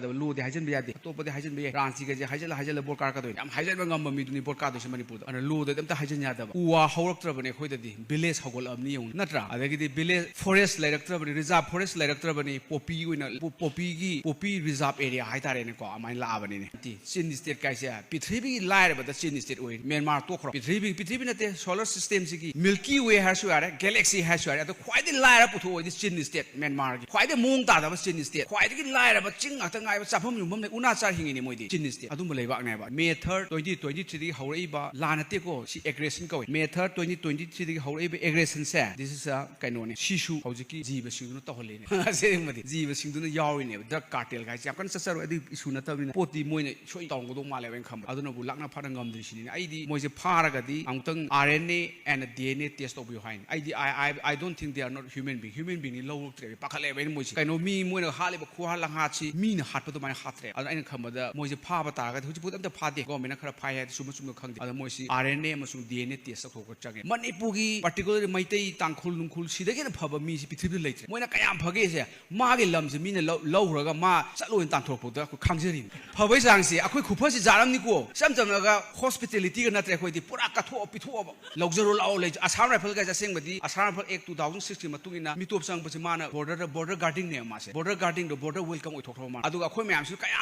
Lu the Hajan Biadi, top of the Hajan Bia, Rancy, Hajala Borka, I'm Hajan Gamba Miduni Borka, Manipur, and Lu the Hajan Yada, who are Howard Trabane, Village Hogol of Neon, Natra, I think the village forest like Trabani, reserve forest like Trabani, Poppy reserve area, Haita and my Lavani, Sin State Kaisia, Pitribi liar, but the Sin State way, Myanmar Tokro, Pitribi, solar system, Milky Way has Galaxy has quite the liar put this Sin State, Myanmar, quite the moon that was Sin State, quite the liar, but Ching. I was Sapum, Unasa hinging in Modi, Chinisty, Adumale Never. May 3rd, 2023, Horeba, Lanateko, she aggression going. May 3rd, 2023, Horeba aggression said. This is a Kanoni, Shishu, Hojiki, Ziva Shindu Toholin. Same with Ziva Shindu Yawin, drug cartel guys. I can't say Sunata, Poti Moine, showing Tongo Male and come. I don't know, Lana Parangam, the ID, Moise Paragadi, Anton RNA and a DNA test of behind. I don't think they are not human being. Human being in low trade. Pakale, when Moise, I know me, Moina Haliba Kuala Hachi, mean heart to my heart. I come with the Moise Pavata, who put up the party, Gomina Pai, Sumu Kang, other Moise, RNA, Musum DNA test of Chagin. Manipugi, particularly Maite, Tankul, Kul, she they get a pub of me, later. When I am Pagese, Margi Lums, mean low raga, Ma, Salo and Tantopo, Kangarin. Pavazansi, a quick Kupasi Zaramnico, sometimes hospitality and not requite, Purakato, Pituo, Luxury Knowledge, as Hara Pelgas sing with the Asharapal Act 2016, Matuna, Mitop Sang Pasimana, border guarding near Mass, border guarding the border will come with Tokoma. I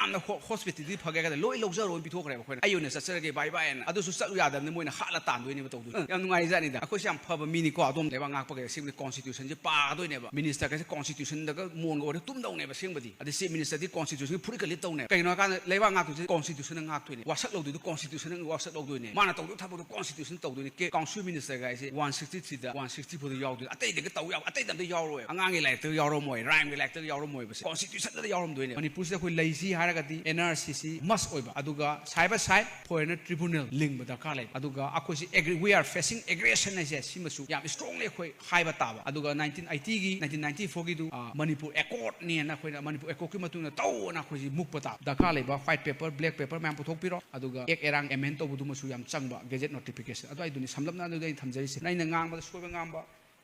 am the hospital, Pagaga, low luxury be talking about. I use a surrogate by and others who sat rather than when a halatan doing it. Young Marizanida, a question of a mini cordon, never Napa, sing the constitution, the Pado never, minister as a constitution, the moon or the tomb don't never somebody. At the same minister, the constitution, put a little name. Levang to the constitution and act to it. Was up to the constitution and was up doing it. Manato, top of the constitution, told the council minister guys, 160 160 for the yard. I take them the Yaro, Angang elector Yoromoy, rhyme elector Yoromoy, constitution of the Yorom doing it. When he pushed the lazy Haragati, NRCC, must over. Aduga, cyber side, foreigner tribunal, link with the Kale. Aduga, Akosi, we are facing aggression as a Simasu. Yam strongly high batava. Aduga 1994 Manipur Accord near Manipur Ekokimatuna, Tau and Akosi Mukpata. The Kaleba, white paper, black paper, Mampotopiro, Aduga, Erang, Emento, Budumasuyam Chamba, Gazette notification. I do Samlana day Tamzais, Nainangam, the Squavangamba,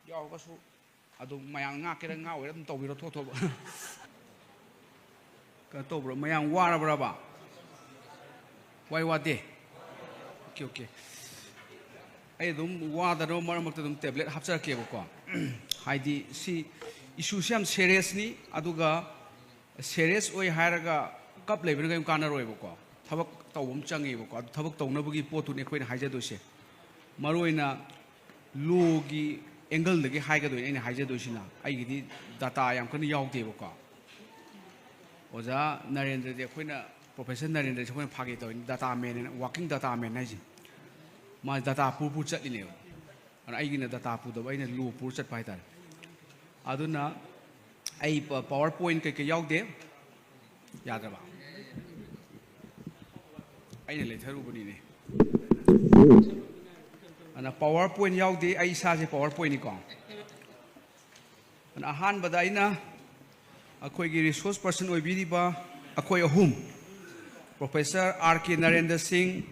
Yawasu, Adu Mayanga, Keranga, and Tobiro Toto. Katobro, Mayang Warabraba. Why what day? Okay. I don't want the Roman to them tablet, Hapsa Kevoko. Heidi, see, issue some seriously, Aduga, serious way Haraga, couple of them can roevoco. Tabak Tawum Changi, Tabak Tonabugi Potu Nequin Hajadoshe. Maruina, Lugi, Engel the Hagado in Hajadoshina. I did that I am going to yell Devoca. Oza Narendra de Quina, Professor Narendra Quina Pagito, data man, walking data man. My data put set in you. And I get a data put away in a low put at Python. Aduna, a PowerPoint cake out there. Yadaba. I let her open and a PowerPoint out there, I saw a PowerPoint. And a hand Badaina. Akoigi resource person Oibiriba, Akoy Hum, Professor R.K. Narendra Singh,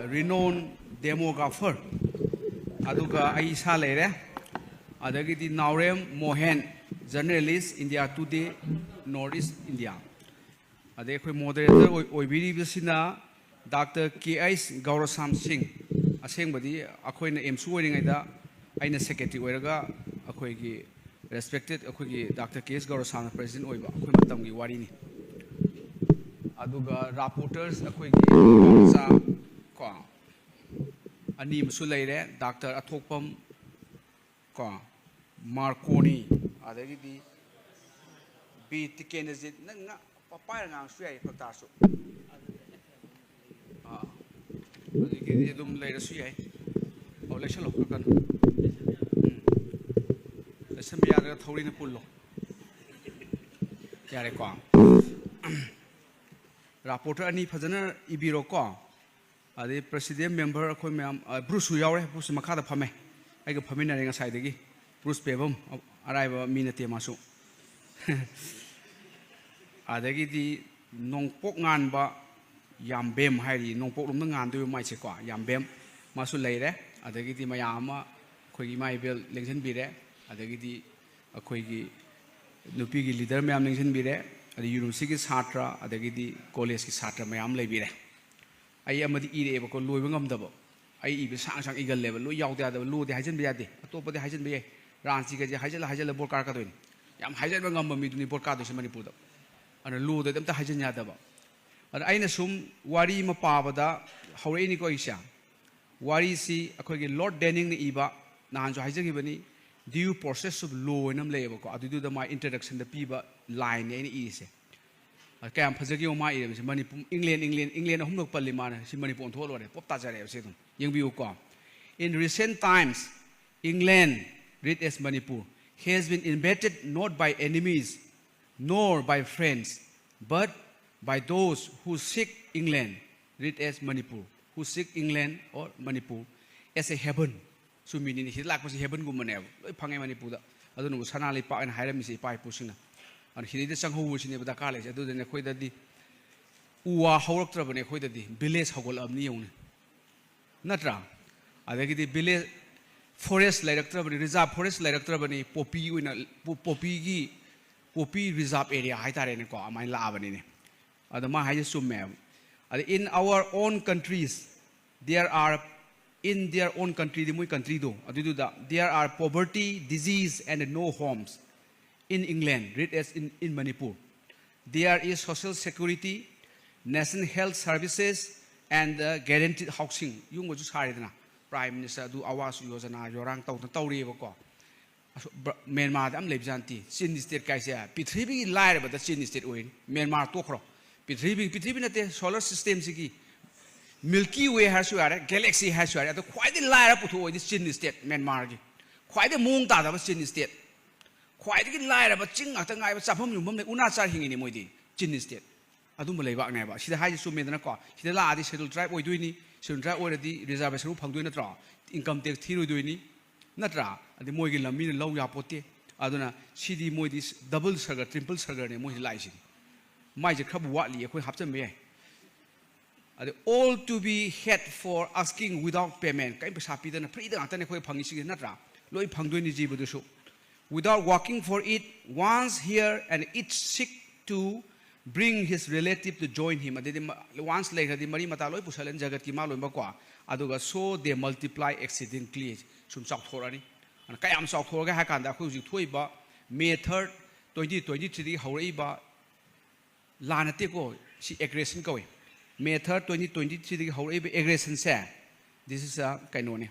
renowned demographer, Aduga Aisha Lere, Adagiti Naurem Mohan, journalist, India Today, Northeast India. Adekwe moderator Oibiribasina, Dr. K.I.S. Gaurasam Singh, a sing body, Akoin M. Suwing, Aina Secretary Weraga, Akoigi. Respected Dr. K.S. Gaurasam, President Oiba, Kumatamgi Warini. Aduga rapporteurs, Anim Sulaire, Dr. Atopam Marconi, Adagidi B. Tikenazit, Papayang Sway Potasso. Adum later Sway, or Lesson some other Torina Pullo. Yarequa. Rapporteur Ani Pazana Ibiroqua. The president member of Bruce Yore, Bruce Makata Pame. I got Pamina aside again. Bruce Pebum, arrive a minute Masu. Adagidi non Poknanba Yambem Hari, non Pokuman do my sequa, Yambem, Masu Lere, Adagidi Mayama, Kogi Maybel, Lincoln Bire. Adagidi Akoigi Nupigi leader Mam Nixon Bire, अदे university की छात्र अदगिदी college की छात्र ma'am लेबिरे आई अमदी इरेबो को लोइब ngam आई इबे सांग सांग eagle level low यावदे आदब लोदे Huygens बे यादे अतोपदे हाइजन बे रांची के जे हाइजल बोर कार का दोइन याम हाइजन ngam मी दुनी बोर का दोसे मणिपुर दा अन लोदे दम ता हाइजन यादब अन आइना सुम वारी म पाबदा हौरेनी को इसा वारी सी अखोगे लॉर्ड डेनिंग ने इबा नान जो हाइजन गिबनी ड्यू प्रोसेस ऑफ लॉ नम लेबो को अदुदु द मा इंट्रोडक्शन द पीबा लाइन ने इसे क्या फजगी मा इरे मणिपुर इंग्लैंड हम लोग पल्ली मान मणिपुर थोलोरे पop ताजरे से तुम यंग को in recent times England read as Manipur has been invaded not by enemies nor by friends but by those who seek England read as Manipur who seek England or Manipur as a heaven so meaning he like was heaven gu mane loi phangai Manipur da adunu sanali pa an hairam si pai pusina an hidi sang ho sine bada ka le adu ne khoi da di uwa hawrak tra bane khoi da di village hagol amni yong natra adagidi village forest director bani reserve forest director bani poppy uina poppy reserve area hai tare ne ko amai la bani ne adama hai summe in our own countries there are in their own country the muy country do adu da there are poverty disease and no homes in England read as in Manipur there is social security national health services and guaranteed housing yung go ju sare dana Prime Minister du awas yojana yorang tauri ko Myanmar am lebjanti Chin state kaise Prithvi lair ba the Chin state oin Myanmar to khro Prithvi nate solar system sigi Milky Way has ware galaxy has ware to quite the lair put oin Chin state Myanmar gi quite the mong ta da Chin state quite the lair ba ching atangai ba chapam yum ne unachar hingini moidi Chin state adum leiba ngai ba sida hai su medana ko sida la adi schedule tribe oi duini schedule tribe already reservation phangdoi natra income tax thiroi duini natra adi moi gi lammi ne law ya pote aduna sidi moi dis double sugar triple sugar ne moi lai si mai je khab wa li khoi hapcham me adi all to be head for asking without payment kai pesa pi dana free da ta ne khoi phangi si natra loi phangdoi ni ji bu du su without working for it once here and it seek to bring his relative to join him once later the mari mata loi pusalen jagat ki ma loi ba kwa aduga so they multiply exceedingly sum chak thorani an kayam chak thorga ha kan da khu ji thoi ba May 3rd 2023 haurai ba lanate ko si aggression ko May 3rd 2023 haurai ba aggression se this is a kaino ne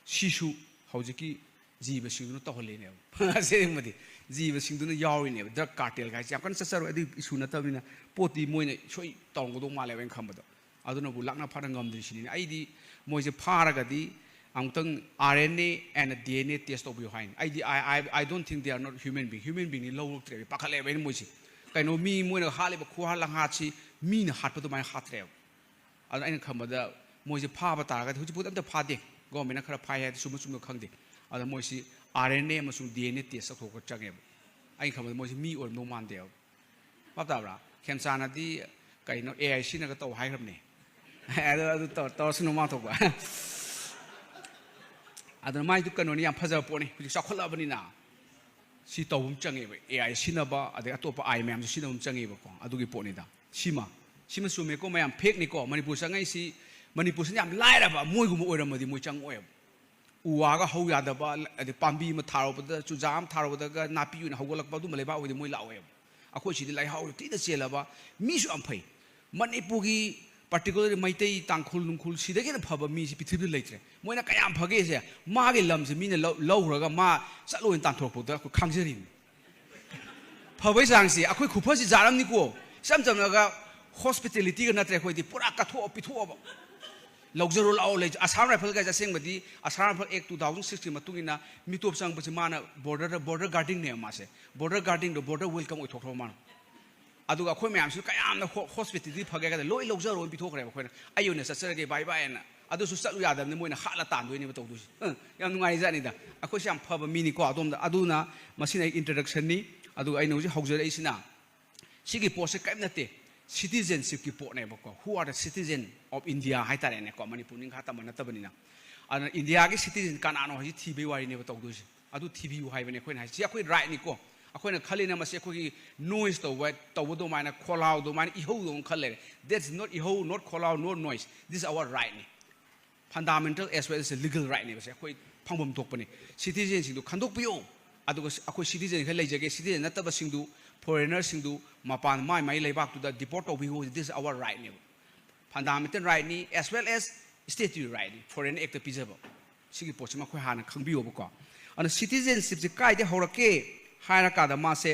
shishu haujiki jiba singnu to hole ne se madi jiba singdu na yawi ne drug cartel ga jam kan sasaro adi isu na tabina poti moi ne soi tong go do ma le wen khambado aduna bu lakna phara ngam dri sini ai di moi je phara ga di amtang RNA and DNA test of behind I don't think they are not human being ni low tre pakhale wen moi si kaino mi moi na hale ba khu ha la ha chi mi na hat pa to mai hat re aduna ai khambada moi je pha ba ta ga hu ji put am ta pha de go me na khara phai ha sum sum khang de ada moi si RNA amasung DNA test ko ko chage ai khamad moi si mi or no man deu pap ta bra khensa na di kai no AIC na ka to hai ram ne adu to sunu ma to ba ada mai du kanoni yam phaja po ni hu sakhol abani na si to bum change ba AIC na ba ada to pa ai mem si na bum change ba ko adu gi po ni da sima sume ko mayam fake ni ko Manipur sangai si Manipur sin yam lai ra ba moi gu mo oram di moi chang oi uwaga hau ya da ba adi pambi ma tharo ba chu jam tharo da ga napi yu na hogolak ba du male ba odi moi lawe akhoi si lai hau ti da chela ba mi su am phai Manipur gi particularly maitai tangkhul nungkhul si da ge phaba mi si pithib leitre moina kayam phage se ma ge lam se mi ne law raga ma chalo in tan thok da ko khangjerin phabai sang si akhoi khupha si jaram ni ko sam cham ga hospitality ga natre khoi di pura ka tho pi tho ba Logzero lao le Assam Rifle ga jaseng badi Assam Rifle Act 2016 matungina mitop sang basi mana border guarding ne ma se border guarding do border welcome oi thokro man adu ga khoi myam su kayam na hospitality phage ga loi logzero pi thokre ba khoi ayo ne sasar ge bye bye na adu su salu yadam ne moina khala tan doi ne ba tawdu yam nungai ja ni da akhoi sam phaba mini ko adom da adu na masina introduction ni adu ai no ji hogzere isina sigi post ka nate citizenship ki po ne ba ko who are the citizen of India hai tare ne ko Manipur ning khata man ta banina an India ki citizen kan ano hi thibi wari ne ba tawdu adu thibi hai bane khoi na si akhoi right ni ko ꯑꯩꯈꯣꯏꯅ ꯈꯜꯂꯤꯅ ꯃꯁꯤ ꯑꯩꯈꯣꯏꯒꯤ noise ꯇꯧꯕꯗꯣ ꯃꯥꯏꯅ ꯈꯣꯜꯂꯥꯎꯗꯣ ꯃꯥꯏꯅ ꯏꯍꯧꯗꯣ ꯈꯜꯂꯦ that's not ihou not ꯈꯣꯜꯂꯥꯎ not noise this is our right ꯅꯤ fundamental as well as legal right ꯅꯦꯕꯁꯦ ꯑꯩꯈꯣꯏ ꯐꯪꯐꯝ ꯊꯣꯛꯄꯅꯤ citizenꯁꯤꯡꯗꯨ ꯈꯟꯗꯣꯛꯄꯤꯌꯣ ꯑꯗꯨꯒ ꯑꯩꯈꯣꯏ citizen ꯈꯔ ꯂꯩꯖꯒꯦ citizen ꯅꯠꯇꯕꯁꯤꯡꯗꯨ foreignersꯤꯡꯗꯨ ꯃꯄꯥꯟ ꯃꯥꯏ ꯂꯩꯕꯥꯛꯇꯨꯗ deport ꯇꯧꯕꯤꯌꯣ this is our right ꯅꯦꯕ fundamental right ꯅꯤ as well as statutory right ꯅꯤ foreign act ꯄꯤꯖꯕ ꯁꯤꯒꯤ ꯄꯣꯠꯁꯤ ꯃꯈꯣꯏ ꯍꯥꯟꯅ ꯈꯪꯕꯤꯌꯣꯕꯀꯣ ꯑꯗꯨꯅ citizenshipꯁꯤ ꯀꯥꯏꯗ ꯍꯧꯔꯛꯀꯦ ꯍꯥꯏꯔꯀꯥꯟꯗ ꯃꯥꯁꯦ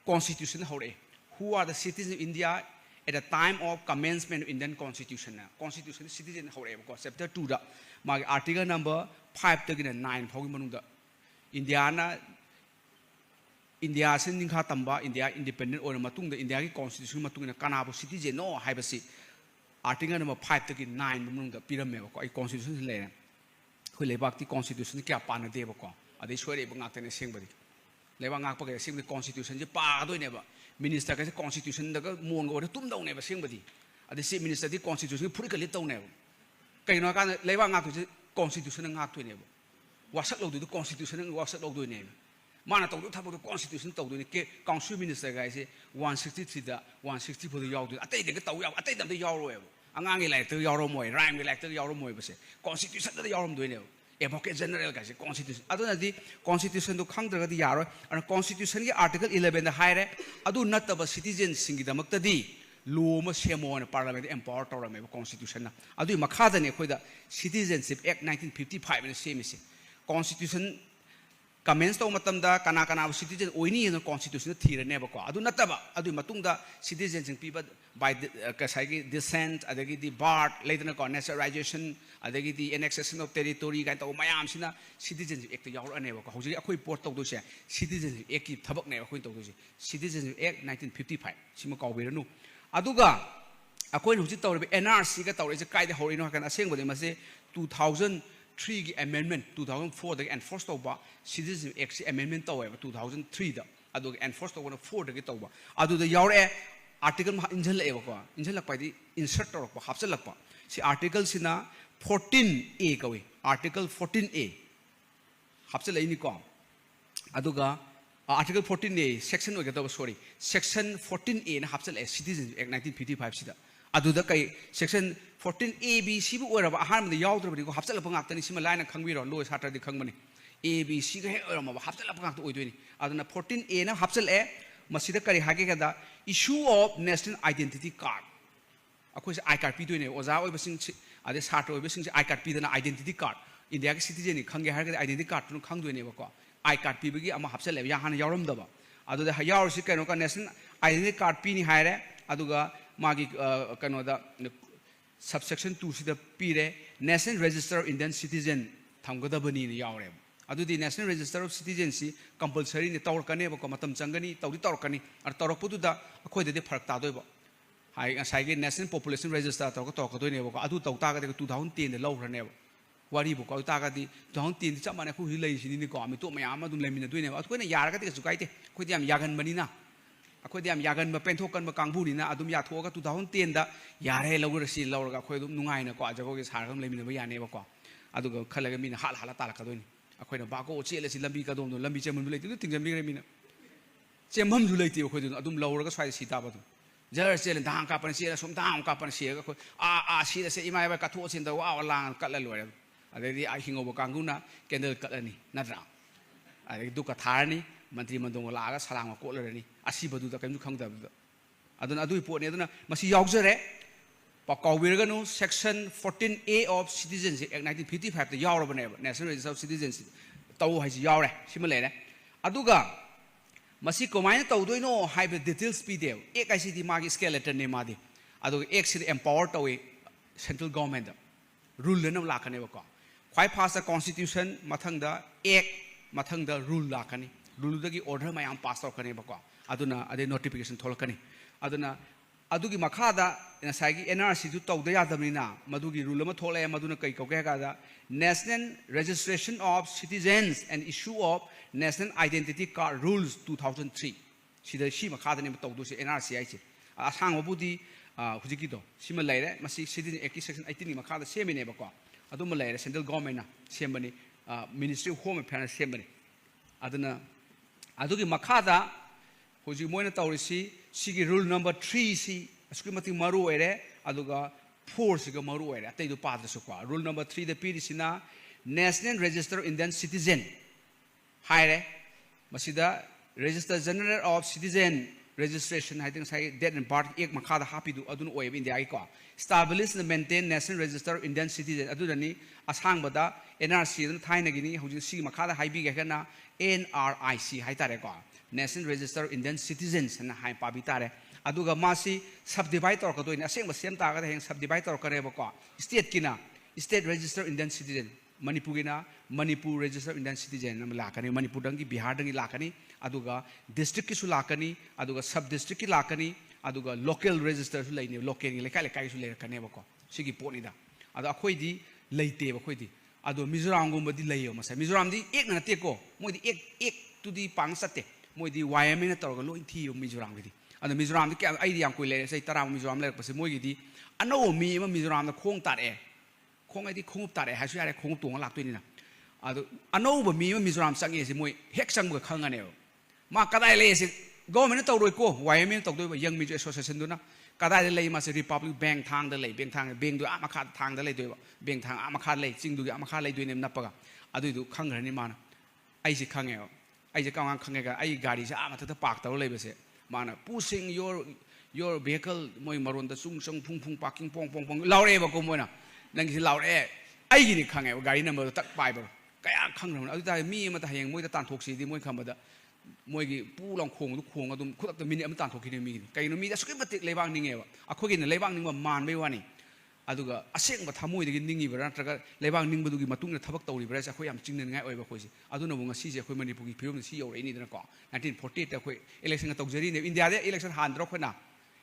constitution ꯍꯧꯔꯛꯑꯦ who are the citizens of India at the time of commencement of Indian Constitution Constitution citizen haureebako chapter 2 da magi article number 5 tagina 9 faugi manungda India sin ningkha tamba India independent or matungda India ki constitution matungina kanabu citizen no haibasi article number 5 tagi 9 manungda piramebako ai constitution leena khoi lebak ti constitution kya pana debako adai soire ba ngaktene sengbadi lebak ngakpa ke singdi constitution je pa doineba minister ka constitution daga mon go tum dau neba sengbadi adai chief minister di constitution phuri ka lit tau neba kaino ka lebak ngak tu constitution ngak tu neba wasak lo du constitution wasak lo du neba mana tau du thabu constitution tau du ni ke council minister ga ise 163 da 164 da yaw du atai de tau yaw atai dam da yaw ro eba angang gi lai tu yaw ro moi rhyme gi lai tu yaw ro moi ba se constitution da yaw rom du neba advocate general ka constitution aduna di constitution do khangdra di yaro and constitution gi article 11 da haire adu nataba citizen singi damakta di law ma semo na parliament empower tawra me constitution na adu makhada ne khoida citizenship act 1955 ne semisi constitution commence to matamda kana citizen oini no constitution thira ne ba ko adu nataba adu matungda citizen sing people by kasai descent adagi di birth later ko naturalization adagi di annexation of territory ga to mayam sina citizenship act yaur ane ba ko hoji akhoi port to do se citizenship act ki thabak ne akhoi to do se citizenship act 1955 sima ko biranu aduga akhoi hoji to NRC ga to re kai de horino kan aseng bode mase 2003 gi amendment 2004 da enforce to ba citizenship act amendment to ba 2003 da adu enforce to 4 da to ba adu da yaur article ma injal e ko injal lakpa di insert to ko hapsal lakpa si article sina 14A kawi article 14A hapsal ai ni ko aduga article 14A section o ga sorry section 14A na hapsal a citizenship act 1955 sida aduda kai section 14A B C bu oraba ahan ma yaudra bi ko hapsal pa ngak tani sima line khangbi ro lo satra di khangmani A B C ga he orama hapsal pa ngak to oidoi ni aduna 14A na hapsal e masida kari hage ga da issue of national identity card akhoi se I card pi doi ne oza oi basing ade satra oi basing I card pi dana identity card India ga citizen ni khangge har ga identity card tu khang doi ne ba ko I card pi bagi ama hapsal e ya han yauram da ba aduda yaur si kaino ka national identity card pi ni haire aduga magi kaino da subsection 2 sida pire national register of Indian citizen thamgadabani ni yaure adudi national register of citizen si compulsory ni tawrkane ba ko matam changani tawri tawrkani ar tawrpudu da akhoi de pharak ta doi ba hai asai ge national population register to ko doi ne ba ko adu taw ta ga 2010 de lawrane ba wari bu ko ta ga di 2010 di chamane khu hi lei si ni ko ami to mayam adum lemin doi ne ba akhoi ne yar ga de su kai te khoi di am yagan bani na akhoi di am yagan ba penthok kan ba kangbu ni na adum ya thoga 2010 da yare lawur si lawr ga khoi dum nungai na ko ajago ge sar gam lemin ba ya ne ba ko adu ga khalaga min hal hala ta la ka doi ni akhoi na ba ko chele si lambi ka dom no lambi chemam lei tu tingjam bi min chemam ju lei ti khoi dum adum lawr ga swai si ta ba du jar chele dang ka pan si la som dang ka pan si ga khoi a si da se imai ba ka tho sin da wa lang ka la loi adedi a hingo ba kanguna candle ka ani na ra adedi du ka tharni mantri mandong la ga salang ko le ni asi badu da kaim khang da aduna adu po ne aduna masi yaujare pa kawir ga no section 14A of citizenship act 1955 da yaur ba ne national register of citizenship taw hai ji yaure sima le ne aduga masi komaina taw doi no hai be details pi de ek ai si di magi skeleton ne ma di aduga ek si empower taw central government da rule le nam la ka ne ba ko khwai phasa constitution mathang da act mathang da rule la ka ni rule da gi order ma yam pass taw ka ne ba ko aduna ade notification thol ka ni aduna adugi makhada na saigi NRC tu taw da yadamni na madugi rule ma thole maduna kai ko ga da national registration of citizens and issue of national identity card rules 2003 sida shi makhada ne taw do se NRC ai che asang ma budi hujiki do sima laire masi citizen act section 18 ni makhada semi ne ba ko aduma laire central government na sembani ministry of home affairs sembani aduna adugi makhada होजी मोइना तौरिसी सिगी rule number 3 C असुकी मति मरु ओइरे अदुगा 4 सिगा मरु ओइरे अतैदु पाद्रसु को रूल नंबर 3 द पीरिसिना नेशनल रजिस्टर इंडियन सिटीजन हाइरे मसिदा register general of citizen registration I think say date and birth ek makha da happy do adun oib india ko establish and maintain national register of Indian citizen adudani asang bada NRC dan thaina gini hojin si makha da haibi ga kana NRIC hai tare ko national register of Indian citizens na hai pa bi tare aduga masi subdivide tor ko do ni aseng ba sem ta ga heng subdivide tor ko re ba ko state kina state register of Indian citizen Manipurina Manipur register of Indian citizen nam lakani Manipur dangi Bihar dangi lakani aduga district ki su lakani aduga sub district ki lakani aduga local register su laini local ni lekai lekai su lekane ba ko sigi poni da adu akhoi di leite ba khoi di adu Mizoram gum di leyo masa Mizoram di ek na te ko moi di ek tu di pang sate moi di YMN na tor ga loi thi Mizoram di adu Mizoram di ai di yang koi le sai tara Mizoram le pa se moi gi di ano mi ma Mizoram da khong tar e khong ai di khong tar e ha su ya khong tu lak tu ni na adu ano ba mi ma Mizoram sang e se moi hek sang ba khang ane ma kadai le se government tau roi ko YMN tau doi ba young Mizo association du na kadai le ma se Republic Bank thang da le bank thang bank du ama kha thang da le doi ba bank thang ama kha le ching du ama kha le doi ne na pa ga adu du khang ran ni ma na ai se khang e ai se kang khang ga ai gari se ama ta park tau le ba se ma na pushing your vehicle moi maron da sung sung phung phung parking pong pong pong laure ba ko moi na nang si laure ai gi ni khang e gari number tak pai ba kaya khang ran adu ta mi ma ta heng moi da tan thok si di moi kham ba da moi gi pu long khong du khong adum khut ta minute am tan thok ki mi kai no mi da suki matik lebang ninge ba akho gi ne lebang ning ba man bai wani aduga aseng ba thamoi de gi ningi ba traga lebang ning ba du gi matung na thabak tawri ba sa khoi am chingna ngai oi ba khoi si aduna bu ngasi je khoi Manipur gi phirom si yo re ni da ko 1948 ta khoi election ta jari ne India de election han dro khoi na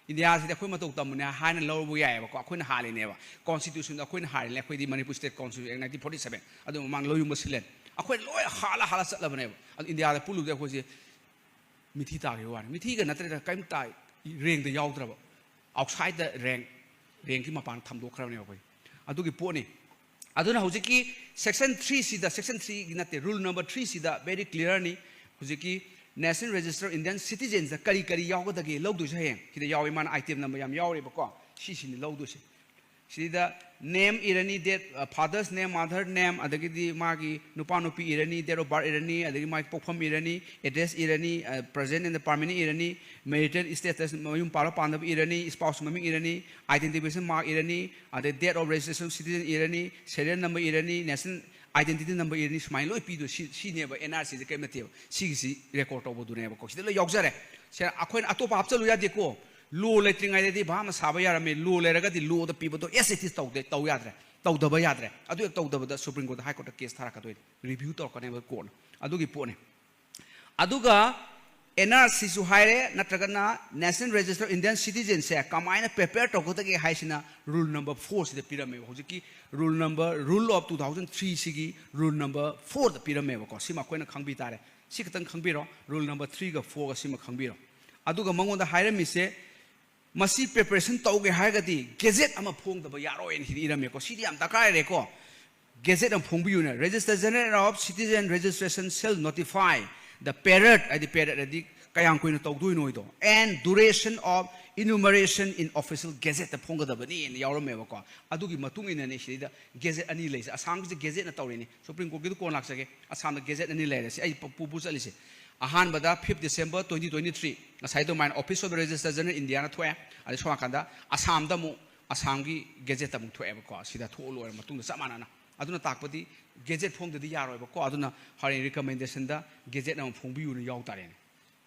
India si da khoi ma tok tam ne han lo bu ya ba ko khoi na ha le ne ba constitution da khoi na ha le khoi di Manipur state constitution 1947 adu mang lo yum ba silen akhoi loi hala hala sat la ba ne ba India da pulu de khoi si mithi ta ge wan mithi ga natre da kaim tai reng da yaw dra ba outside the reng ki mapan tham do khra ne ba adu gi po ni aduna hoji ki section 3 si da section 3 gi nate rule number 3 si da very clear ni hoji ki national register Indian citizens da kari kari yaw ga da ge log du se heng ki da yaw man item number yam yaw re ba ko si ni log du se si da name irani date father's name mother name adagi di magi nupa nupi irani date of birth irani adagi magi pokpham irani address irani present and the permanent irani marital status mayum paro pandab irani spouse mami irani identification mark irani the date of registration citizen irani serial number irani national identity number irani smile loi pi do si ne ba NRC je kem nateo si record to bu ne ba ko si lo yok jare se akhoin atopa hapchalu ya de ko lo letringai de bha ma saba yara me lo leraga di lo da people to yes it is tau yadre tau da ba yadre adu tau da da Supreme Court high court case thara ka do review to ka ne ba ko adu gi po ne aduga NRC su haire natraga na national register Indian citizen se kamaina prepare to ko ta ge haisina rule number 4 si de pyramid hoji ki rule of 2003 sigi rule number 4 the pyramid ko sima koina khangbi tare si katang khangbiro rule number 3 ga 4 ga sima khangbiro aduga mangon da haire mi se masi preparation tauge haigadi gazette ama phong da ba yaro en hi irame ko sidi am takrai re ko gazette am phong biu na register general of citizen registration shall notify the period the kayang ko no tawdui noi do and duration of enumeration in official gazette the phong da ba ni en yaro me ba ko adugi matung ina ne sidi da gazette ani leise asang je gazette na tawre ni Supreme Court gi ko lak sake asam da gazette ani leire si ai pu chali se ahan bada 5 December 2023 ngasai do mine office of the register general India na thoya ali so kanda asam da mu asam gi gazette mu thoya ba ko sida tho lo matung da samana na aduna takpati gazette phong da yaroi ba ko aduna hari recommendation da gazette na phong biu na yaw tare ne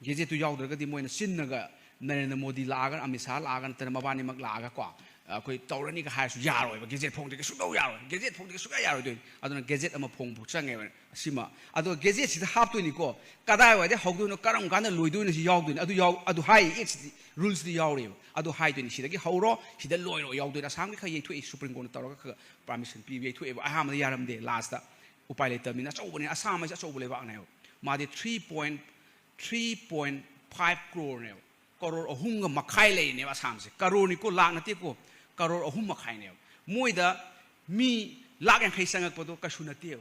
gazette tu yaw dra ga di moina sin na ga Narendra Modi la ga Amit Shah la ga tan mabani mak la ga ko koi taurani ga hai su yaroi ba gazette phong de su do yaroi gazette phong de su ga yaroi do aduna gazette ama phong bu change sima ado gazette si hap to ni ko kadai wa de hogdu no karam kan loi do ni si yaw do ni adu hai ex rules di yaw re adu hai do ni si da gi hauro si da loi ro yaw do na sam gi khai thu Supreme Court tor ga permission pi bi thu e aham da yaram de last da upai le tamina chau bani asam ma chau bole ba na ma de 3.5 crore ne crore ahum ga makhai le ne asam se crore ni ko lak na te ko crore ahum makhai ne moi da mi lak yang khai sangak pa do ka su na te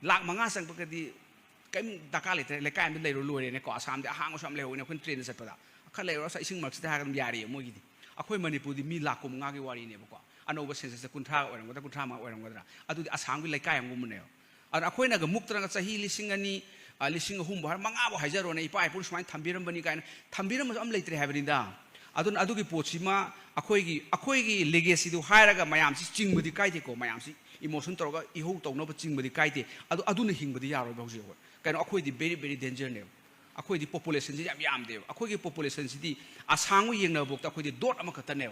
lak manga sang pa ka di kaim dakale te le kaim le ro lo ne ko asam de ahang so am le ho ne kun train sa pa da खा लेरो सा इसिंग मक्सिदा हागम यारी मोगिदी अखोय मणिपुरदी मी लाख कुमंगा की वारी नेबको अनोबा census कुंठा ओरंगदा कुंठा मा ओरंगदा अदुदी आसाम की लेकाय अंगुमने अन अखोयना ग मुक्तरंग चाही लिसिंग अनि लिसिंग हुम बार मंगा बो हाइजरो ने इपा इपुर सुमाइन थंबिरम बनी काइन थंबिरम अम लेत्रे हाबरिंदा अदुन अदुगी पोचिमा अखोयगी लेगेसी दु हायरगा मयाम सि चिंगबदी काइदेको मयाम सि इमोशन तौरगा इहो तौनब चिंगबदी काइदे अदुन हिंगबदी यारो बौजे हो कनो अखोयदी वेरी वेरी डेंजर ने अखोयदी पॉपुलेशन जी याम देव अखोयगी पॉपुलेशन सिदी आसांगु येंगना बोक्ता अखोयदी डॉट अमा खतने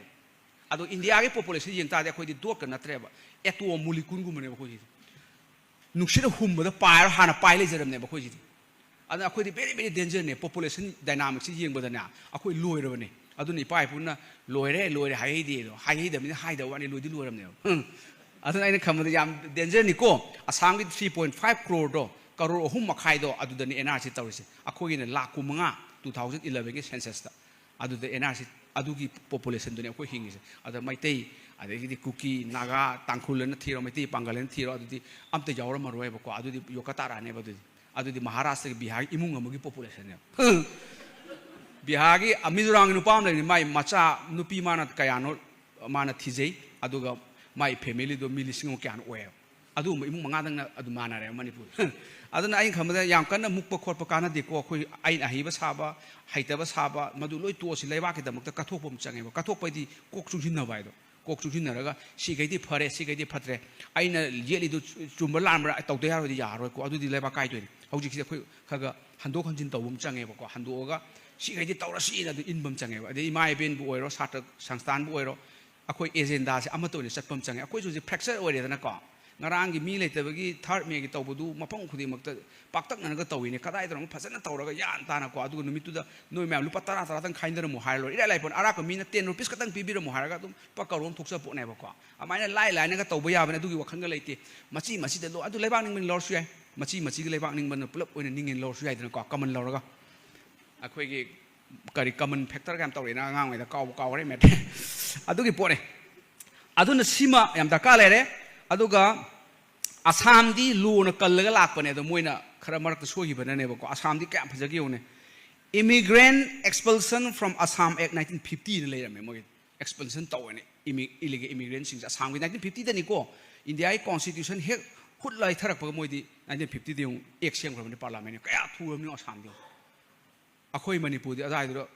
अदो इंडिया की पॉपुलेशन येंग तादे अखोयदी डॉट का नत्रेबा एटो मोलिकुल गुमने अखोयदी नुक्सिद हुमबदा पायर हाना पाइ लेजरमने अखोयदी अदो अखोयदी वेरी वेरी डेंजर ने पॉपुलेशन डायनामिक्स येंगबदना अखोय लोयरबने अदुनि पाइ पुना लोयरे हाइदे हाइदमनि हाइदवानी लोयदी लोयरमने अदुन आइना खमदे याम डेंजर निको आसांगी 3.5 करोड़ दो करोड़ अहुम मखाइदो अदुदनि एनआरसी तौरिसे अखोगिने लाख कुमंगा 2011 के सेंसस ता अदुदे एनआरसी अदुगी पॉपुलेशन दुने अखोय हिंगिसे अद मैतै अदगिदि कुकी नागा तांखुलन थीरो मैतै पांगलन थीरो अदुदि अमते जावरा मरोयबको अदुदि योकतारा ने अदुदि महाराष्ट्र बिहार इमुंग अमगी पॉपुलेशन ने बिहार की मिजोराम नुपाम लेनि माइ मचा नुपी माना कयानो माना थीजै अदुगा माइ फैमिली दो मिलिसिंग क्यान ओय अदु इमुंग मंगादंग अदु मानारे मणिपुर अदुना आइ खमदा याम कन्ना मुक्प खोटप काना देखो अखोय आइ अहिबा साबा हैतबा साबा मदु लोय तोसि लेबा के दमक कथोपम चंगेबा कथोपैदि कोक सुजिन बाइदो कोक सुजिनरगा सिगैदि फरे सिगैदि फत्रे आइना येलिदु चुम्बा लामरा तौदे यारोदि यारोय को अदुदि लेबा काइदोनि हौजिक सि अखोय खगा हंदोक हंजिन तौबम चंगेबा को हंदोगा सिगैदि तौरसि अदु इनबम चंगेबा अदि इमा इबेन बु ओइरो साटक संस्थान बु ओइरो अखोय एजेंडा से अमतोनि चटपम चंगे अखोय जुजि फ्रैक्चर ओइरेदना को ngarang mi leitebagi third me gi tawbudu mapang khudi makta paktak nanaga tawine kadai dong phasana tawraga yan tana ko adu numitu da noi mem lupa tara tara tang khaindar mu hailo ira lai pon ara ko mina 10 rupees katang pibira mu haraga dum pakarom thuksa po neba ko amaina lai lai naga tawba ya bane adugi wakhanga leite machi machi de lo adu leibang ning min lor su yai machi gi leibang ning ban pulap oina ningin lor su yai dana ko common lorga akhoi gi kari common factor gam tawrena ngang mai da kaw re met adugi pone aduna sima yam da ka lere aduga Assam दी लून कल्लगा लापने दो Moina खरा मरक सोहिबने नेबको असम दी क्या फजगी होने immigrant expulsion from Assam act 1950 ने लेरमे मोइ expulsion तवने illegal immigrant सिंग असम की 1950 दनी को India की कॉन्स्टिट्यूशन हे खुद लाई थरक मोइ दी 1950 दी एक सेंग फ्रॉम पार्लियामेंट क्या थुरमनि असम दी अखोय मणिपुर दी अदाइदो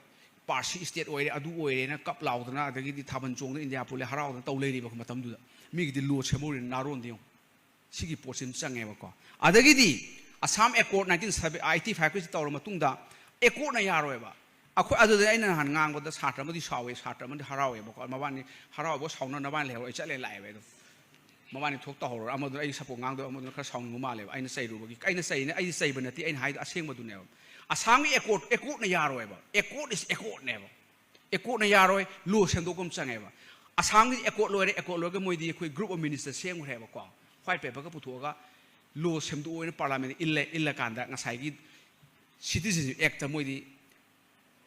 पार्सी स्टेट ओइरे अदु ओइरे ना कप लाउदना अदगी दी थाबन चोंग इंडिया पुले हराउदना तौ लेरिबो मतमदुदा मिगी दी लो छेमोरि नारोन दियो सिगी पोर्शन चंगेबको अदगिदी असम एकॉर्ड 1985 की तौर मतुंगदा एकॉर्ड ना यारोयबा अखो अदुदे आइना हान ngangoda सात्र मदि सावे सात्र मदि हरावेबको मबानी हरावबो साउना नबान लेहो चले लाइबे दो मबानी थोकता होरो अमदु आइ सपो ngang दो अमदु खर साउन मालेबा आइना सैरुबगी आइना सैने आइ सैबा नति आइना हाइद असेंगबदुने असम एकॉर्ड ना यारोयबा एकॉर्ड इज एकॉर्ड नेबा एकॉर्ड ना यारोय लो सेंदोकम चंगेबा असम की एकॉर्ड लोगे मोइदी अखोय ग्रुप ऑफ मिनिस्टर सेंगरेबको white paper ka putuga law semdu oina parliament illa kanda ngasai gi citizenship act ta moidi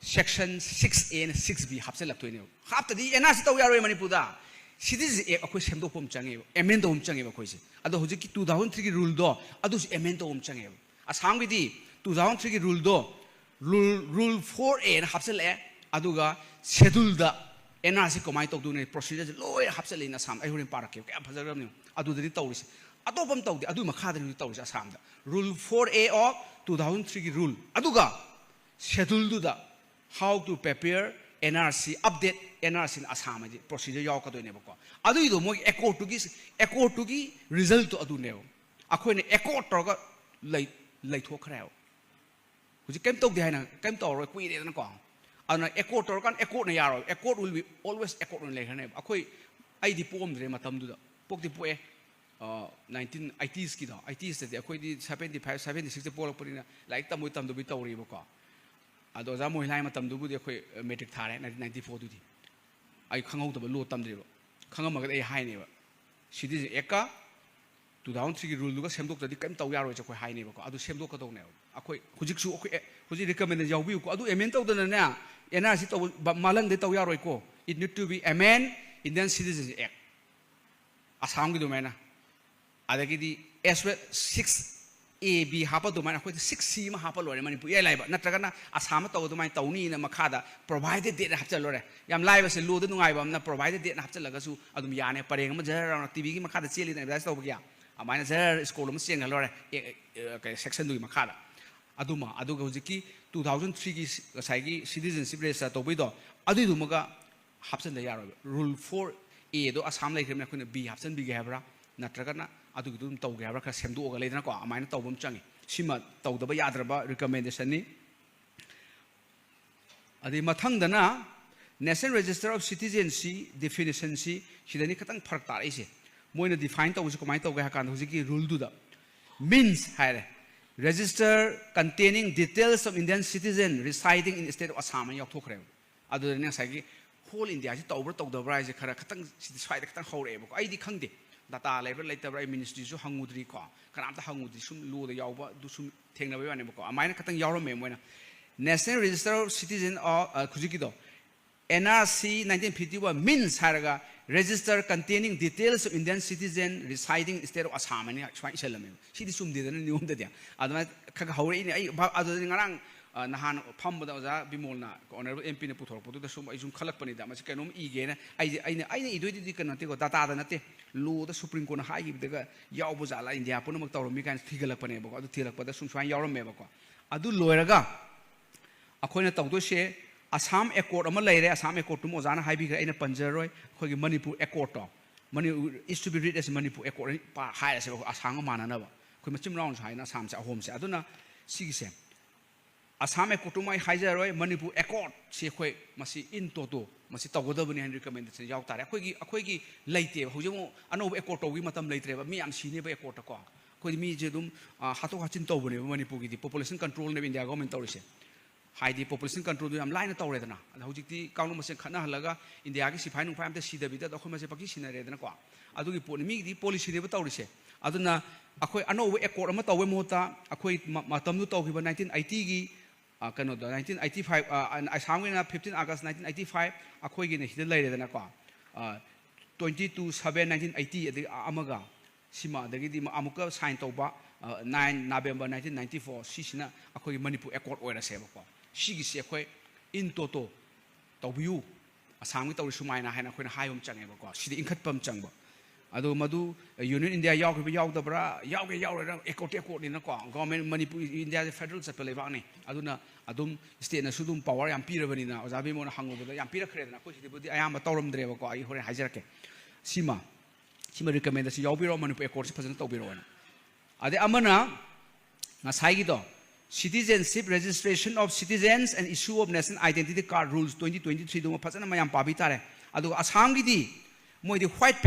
section 6A and 6B hapse laktoine hapta di NRC taw yaroi manipur da citizenship act akoi semdu pom change amend om change ba khoise ado hoji ki 2003 ki rule do adu amend om change asam gi di 2003 ki rule do rule 4A and hapse le aduga schedule da NRC komai tok dune procedure loy hapse le na sam ai horin parak ke phajaram ni अदुदरी तौरिस अतोपम तौदे अदु मखादरी तौरिस असमदा rule 4A of 2003 की rule अदुगा शेड्यूल दुदा how to prepare NRC update NRC in Assam जी प्रोसीजर याव कदोनेबको अदुइदो मोइ एकॉर्ड टू की रिजल्ट तो अदुनेओ अखोइने एकॉर्ड तोरगा लैथोखरायो हुजि केम तौदे हाइना केम तौरो कुइरेदन को अना एकॉर्ड तोरकान एकॉर्ड न यारो accord will be always accord न लेखने अखोइ आइदि पोमद्रे मतमदुदा पोक्ति पोए 1980s की दो 80s से अखोई दी 75 76 पोलपनिना लाइक तमोय तमदुबि तौरिबको अदो जा मोहिलाय मतमदुबुदि अखोई मैट्रिक थारे 1994 दुदि आई खंगौदब लो तमद्रिबो खंगमगद ए हाइनेबा सिदि एका 2003 की रूल दुगा सेमदोक्तदि केम तौ यारोय जखोई हाइनेबको अदु सेमदोकदौने अखोई हुजिकसु अखोई हुजि रिकमेंड यावबिको अदु एमेन तौदना NRC तौ मालंग दे तौ यारोय को it need to be amend Indian Citizenship Act Assam की दोमेना अदगी दी S6 A B hapa do mana khoi 6C ma hapa lore mani pu ye lai ba natraga na asama to do mai tawni na makhada provided date hapcha lore yam lai ba se lu de nungai ba na provided date hapcha laga su adum ya ne pareng ma jar TV gi makhada cheli na da to ba ya amana jar school ma seng lore section du makhada aduma aduga hujiki 2003 gi sai gi citizenship register to bido adu du maga hapcha la yaro rule 4A do asam lai khem na khoi B hapcha bi ga habra natraga na adu gi dum tawge habra kha semdu ga leidana ko amaina tawbam changi sima tawdaba yadraba recommendation ni adi mathang dana National Register of Citizenship definition si sidani khatang pharak tar ise moina define tawse komai tawge ha kan hujiki rule du da means haire register containing details of Indian citizen residing in state of Assam yok thokre adu ne sagi whole India si tawbra tawdabra ise khara khatang si swai da khatang hore ba ai di khangde data labor later by ministry so hangudri ko kanamta hangudri sum lu da yawba du sum thengna ba ne ko amaina khatang yawro me moina National Register of Citizen or khujiki do NRC 1951 means haraga register containing details of Indian citizen residing in state of Assam ani swai iselame sidi sum de na nium de dia adama khaga hore ni ai adu ngarang nahan phambada oja bimolna honorable MP ne puthor potu da sum ai sum khalak pani da ma kenom ige na ai idoi di kan nate ko data da nate lu da Supreme Court na hai gi daga yaw bu jala India pun mak tawro mi kan thigalak pane ba ko adu thilak pada sum swai yawram me ba ko adu loiraga akhoina tawdo se Assam Accord ama laire Assam Accord tum ozana hai bi ga ina panjaroi khoi gi Manipur Accord to Manipur is to be read as Manipur Accord pa hai se Assam ma na ba khoi machim round hai na Assam sa home se aduna sigi se Assam Accord tum ai hai jaroi Manipur Accord se khoi masi in to masi tawgodabani han recommendation yaw tare khoi gi leite hojimo ano Accord to gi matam leitre ba mi am sine ba Accord ko khoi mi je dum hato hachin to bone Manipur gi population control ne India government tawrise haidi population control du am line tawre dana hojikti kaunu mase khana halaga India gi sifai nung pham te sidabi da khoi mase paki sinare dana ko adugi poni mi di policy ne ba tawrise aduna akhoi ano Accord ama tawwe mota akhoi matam du tawgi ba 1980 gi kano da 1985 Assam gi na 15 August 1985 akhoi gi ne hida laire dana ko 22/7/1980 adi amaga sima dagi di amuka sign tawba 9 November 1994 sisina akhoi Manipur Accord oira se ba ko sigi se khoi in toto tawbiu Assam gi tawri sumaina haina khoi na haibam change ba ko sidi inkhat pam changba adu madu Union India yaw gi yaw da bra yaw ge yaw ra Accord ni na ko government Manipur India federal chapel ba ni aduna adum state na sudum power yam pirabani na ojabi mo na hango ba yam pira khre na ko sidi budi ayam ba tawram dre ba ko ai hore hajarke sima recommendation yaw biro Manipur Accord se phajana tawbiro na ade amana ngasai gi do Citizenship registration of citizens and issue of national identity card rules 2023 do phajana mayam pabi tare adu Assam gi di moi di white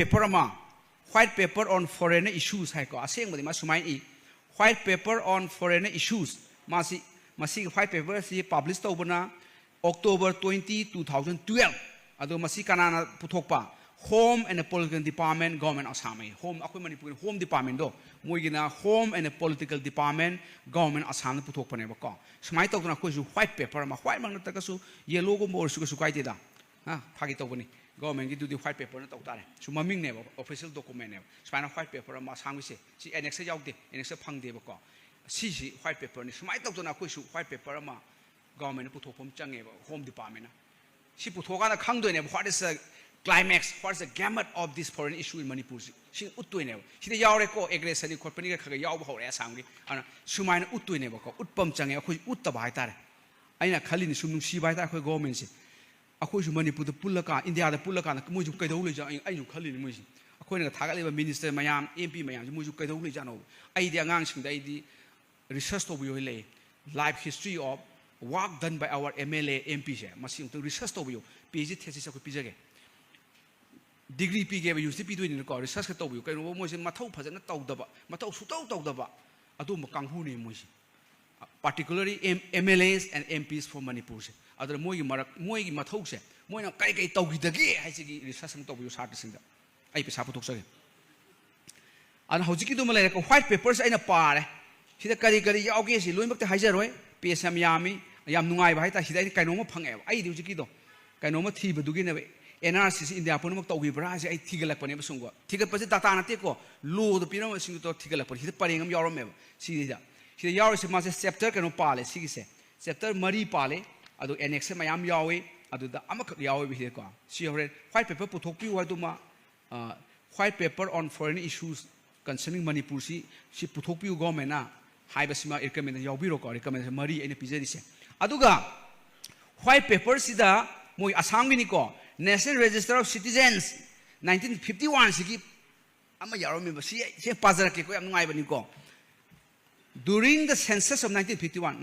paper on foreign issues hai ko aseng badi ma sumai I white paper on foreign issues masi white paper si publish tobana October 20 2012 adu masi kanana puthokpa Home and Political Department Government Assam Home akoi Manipur Home Department do moi gina Home and Political Department Government Assam puthok pane ba ko smai tawna ko su white paper ma white mang ta ka su yellow go bor su kai ti da ha phagi tawbani government gi du di white paper na taw tare su maming ne ba official document ne smai na white paper ma sang se si annex yaw de annex phang de ba ko si white paper ni smai tawna ko su white paper ma government puthok pom change ba Home Department na si puthoka na khang do ne what is the climax what is the gamut of this foreign issue in Manipur sing utoi ne sida yawre ko aggression ko pani ka yaw ba hore asam gi ana sumaina utoi ne ba ko utpam change akhoi utta ba haitare aina khali ni sum nung si ba ta akhoi government se akhoi su Manipur da pulaka India da pulaka na moi ju kai dau le ja ai ju khali ni moi si akhoi na thaga le ba minister mayam MP mayam moi ju kai dau le ja no ai di angang sing dai di research to bio le life history of work done by our MLA MP se masi to research to bio PhD thesis ko pijage degree pi ge ba use pi doin ko research ka tawbu kai no mo se mathau phajana tawdaba mathau su tawdaba adu ma kanghu ni mo si particularly MLAs and MPs for Manipur se adra moi gi mathau se moi na kai tawgi dagi hai se gi research ang tawbu sa sing da ai pe sa puthok sa ge an hojiki do malai ko white papers aina pare sida kari yaw ge si loimak te haijaroi pe sam yami yam nungai ba hai ta sida kai no ma phange ai di hojiki do kai no ma thi ba du gi na NRC India Punamuk Togi Bras, I Tigalapane Sungo. Tigapasi Tatana Tico, Lu the Pino Singo Tigalapon, he's paring him Yorome. See that. She the Yaris must scepter can pale, see, scepter Marie Pale, I do annex Mayam Yahweh, I do the Amak Yahweh with the car. She read white paper Putopi Waduma, white paper on foreign issues concerning Manipur. She Putopi Gomena, Hibasima, recommend Yabiro, recommend Marie and a Pizzeria. Aduga, white paper Sida, Moy Asanginico. National Register of Citizens 1951 sigi ama yaromeba si pazara ke ko am ngai bani ko during the census of 1951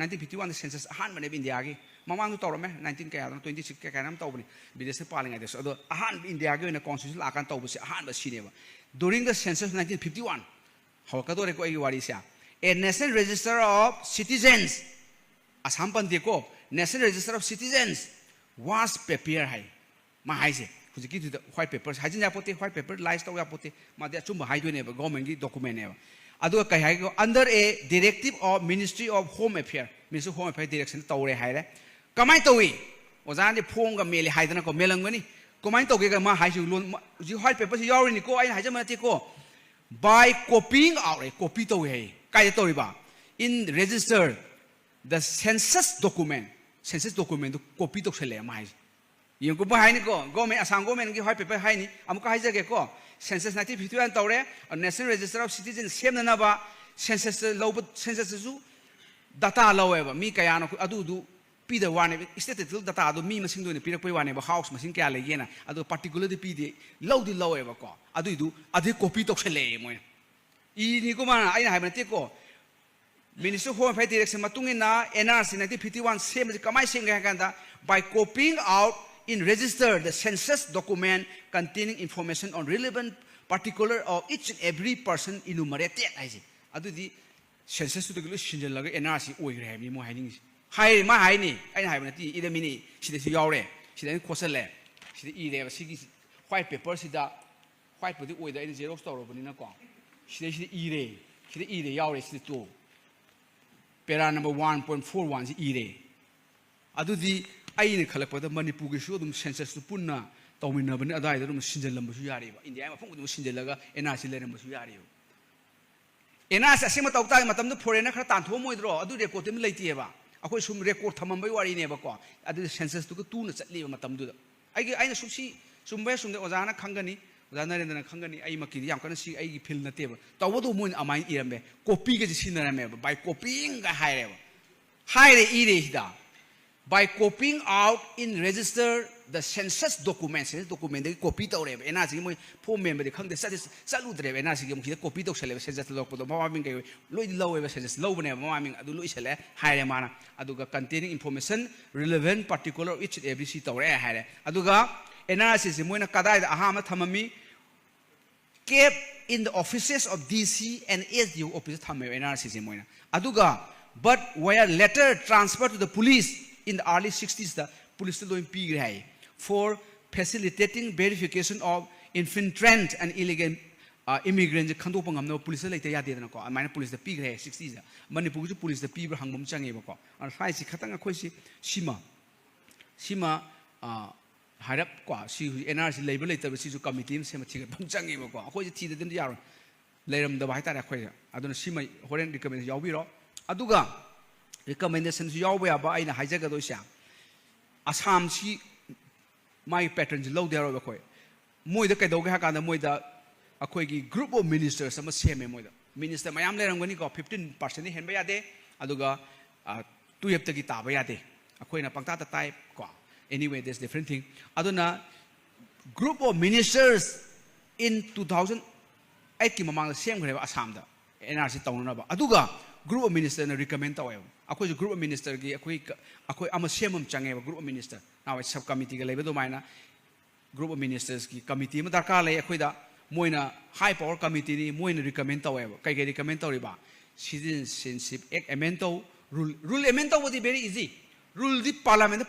the census ahan mane India gi mamang tu tawrame 19 kaya 26 kaya nam tawbani bidese palinga des ado ahan India gi na constitution akan tawbu si ahan ba sineba during the census of 1951 hawka dore ko ai wari sia a national register of citizens asam pante ko national register of citizens was prepared hai Mahaise, who's a key to the white papers, Hajin Apote, white paper, lies to Apote, Madia Chumba Haidu never, government document never. Ado Kahago under a directive of Ministry of Home Affairs, Ministry of Home Affairs Direction Tore Haide. Kamaitowi was on the Ponga Meli Haidanaco Melangoni. Comaito Gama Haju, you white papers, you already go, I Hajamatiko by copying out a copito way, Kayatoriba, in register the census document, copito Sele Mais. You go behind go, government, Assam government, give white paper Haini, Amuka Hajako, census 1951 Tore, a national register of citizens, Semnava, census low, census zoo, data, however, Mikayano, Adudu, Peter one, stated data, do me machine doing Peter one, house, machine Caligena, Ado particularly PD, low the low ever call, Adudu, Adi copito Sele. Inicoma, I have a tico. Minister of Home Affairs Direction Matungina, NRC 1951, same as Kamai Singaganda, by copying out in register the census document containing information on relevant particular of each and every person enumerated. I say, adu the census to the Shinjalaga NRC Oirami Mohani. Hi, my Haini, I have a tea, either mini, she is Yore, she then Cosele, she either white paper, she da white with the oil in zero store of Ninaco. She eat, she eat the Yore, she two. Para number 1.41 ire. Adu the I collect the money Pugishu, census to Puna, Tomina, Adai, Sinjalam Yari, India, Sinjalaga, and Asilam Yari. And as a similar time, Matam the Porena Katan, Homo draw, do they quote him later. I wish some record Tamamba never call. I did the census to the tunas at Leo Matam do. I should see somewhere from the Ozana Kangani, Ozana and Kangani, I Maki, I'm going to see a pill in the table. Tawadu moon a mine earme, copy the cinema by copying a higher. Higher ire. By copying out in register the census documents, document copy to rev, and as you poor member, the Congress salute rev, and as you copy to sell, says that the Maming, low ever says low never, Maming, Adulusele, higher mana, Aduga containing information relevant, particular, each and every seat or air. Aduga, analysis in Mona Kadai, Ahama Tamami, kept in the offices of DC and SDU opposite Tamay analysis in Mona. Aduga, but were later transferred to the police. In the early 60s, the police still doing PGI for facilitating verification of infiltrant and illegal immigrants. Kandopangam no police later yadinako. I mean police the PGI 60s. Manipur police the people hangum changibako. And Faisi Katanga Kosi Shima Harap Kwa, she NRC label later with Sisu committee, Sematic Changibako. I quite cheated in the yard. Later the Vita Aqua. I don't see my foreign recommend Yawiro. Aduga. Recommendations Yahweh about in a Hijagadosha. Assam she my patrons low there over Koi. Moida Kadoga and the Moida a Koigi group of ministers, some same Moida. Minister Mayam Leram when he got 15% in Henbayade, Aduga 2 years guitar Bayade, a Koina Pantata type. Anyway, there's different thing. Aduna group of ministers in 2008 among the same grave Assam, NRC Town Aduga. Group of ministers recommend to a group of ministers, I'm a shame of group of ministers. Now it's subcommittee, group of ministers, committee, Matakale, Aquida, Moina, high power committee, Moina recommend to Kay recommend to Riba. Citizenship, emento, rule emento was very easy. Rule the parliament,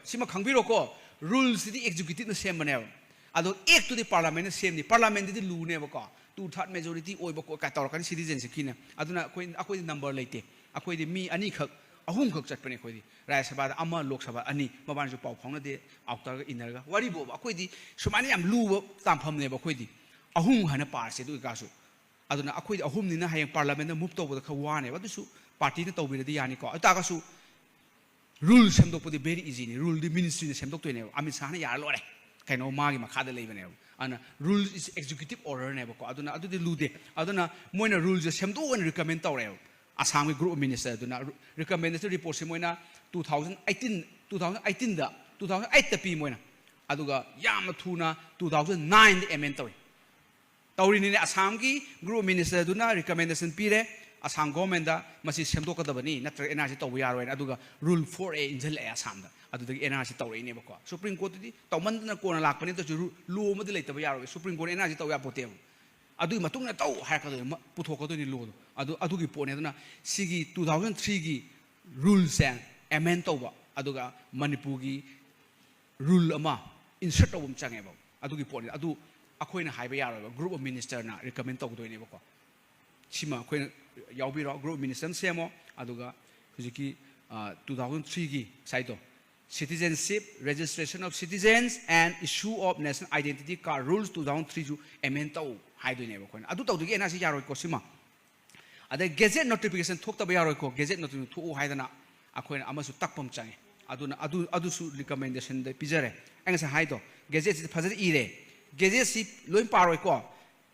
Sima Kangiroko, rules the executive the same manner. Although act to the parliament, the same, the parliament did Lu never call. 2/3 majority or Katorkan citizens, Kina. I do not acquaint number later. Acquainted me, Anika, ahum khak chatpane khoi di Rajya Sabha da ama Lok Sabha ani maban ju pau phang na de outer ga inner ga wari bo ba khoi di sumani am lu tam pham ne ba khoi di ahum hana par se du ka su aduna akhoi ahum ni na hayang parliament na move to ba kha wa ne ba du su party na to bi de yani ko ta ka su rule semdok pudi very easy ni rule di ministry ni semdok to ne Amit Shah na yar lo re kaino magi makha da leiba ne ana rule is executive order ne ba ko aduna adu di lu de aduna moina rule je semdok wan recommend to re Assam group of minister aduna recommended report se moina 2018 da 2008 da pi moina aduga yam thuna 2009 da amend to tawri ni Assam gi group minister aduna recommendation pire Assam government da masi semdok ka da bani natra NRC to yar wen aduga rule 4A injal e Assam da adu da NRC to ne ba ko Supreme Court di tawman na ko na lak pani to lu ma di leita ba yar Supreme Court NRC to ya pote adu matung na taw ha ka do puthok ka do ni lu adu gi pone aduna sigi 2003 gi rules and amend to ba aduga Manipur gi rule ama insert to bum change ba adu gi pone adu akhoi na hai ba yar group of minister na recommend to do ne ba ko sima akhoi yaubiro group minister semo aduga hujiki 2003 gi saito citizenship registration of citizens and issue of national identity card rules 2003 ju amend to hai do ne ba ko adu to gi NRC yaroi ko sima ada gazette notification thok ta ba yaroi ko gazette notification thu hai dana akhoi na amasu takpam change aduna adu su recommendation de pijare angsa hai do gazette phajari ire gazette si loin paroi ko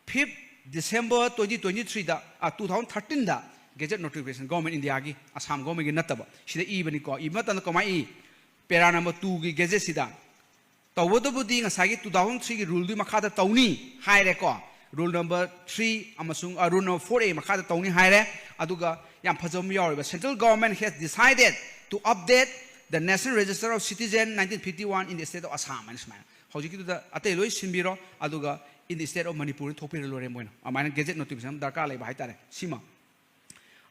5th December 2023 da 2013 da gazette notification government India gi Assam government gi nataba sida ibani ko ibatan ko mai para number 2 gi gazette sida tawdo budi nga sagi 2003 gi rule du makha da tawni hai re ko rule number 3 amasung rule number 4A makha da tawni hai re aduga yam phajom yaw ba central government has decided to update the national register of citizen 1951 in the state of Assam and Smile hojiki du da ate loi sinbiro aduga in the state of Manipur thopir lore moina amana gazette notification darka lai bai tare sima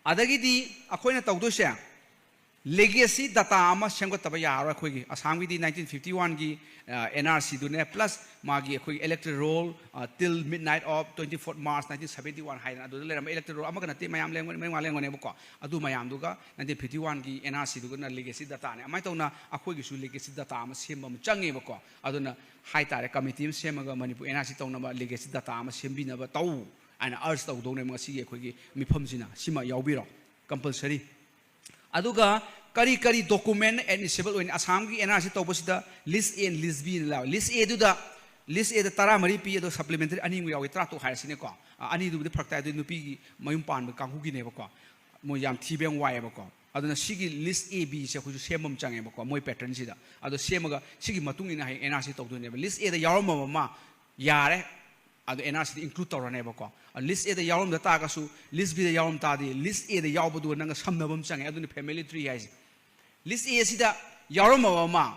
adagi di akoina tawdo se legacy data ama semgot taba yaro khoi gi Assam gi di 1951 gi NRC du ne plus magi khoi electoral roll till midnight of 24th March 1971 haina adu le ram electoral roll ama kana te mayam leng ne ko adu mayam du ga 1951 gi NRC du na legacy data ne amai tawna akhoi gi su legacy data ama sembam change ba ko aduna hai tare committee semaga Manipur NRC tawna ba legacy data ama sembina ba taw ana urge taw do ne ma si gi khoi gi mifam sina sima yaubiro compulsory aduga kari document admissible in Assam gi NRC to bosida list A and list B la list A du da list A da tara mari pi do supplementary ani mu yawi tra to har sine ko ani du de prakta du nupi gi mayum pan ba kanghu gi ne ba ko mo yam thibeng wai ba ko aduna sigi list A B se khu semam change ba ko moi pattern sida adu semaga sigi matung ina hai NRC to du ne list A da yarum ma yare adu NRC include to ne ba ko list A da yarum da ta ka su list B da yarum ta di list A da yaw ba du nang samnabam change adu ni family tree hai list A sida yarum ma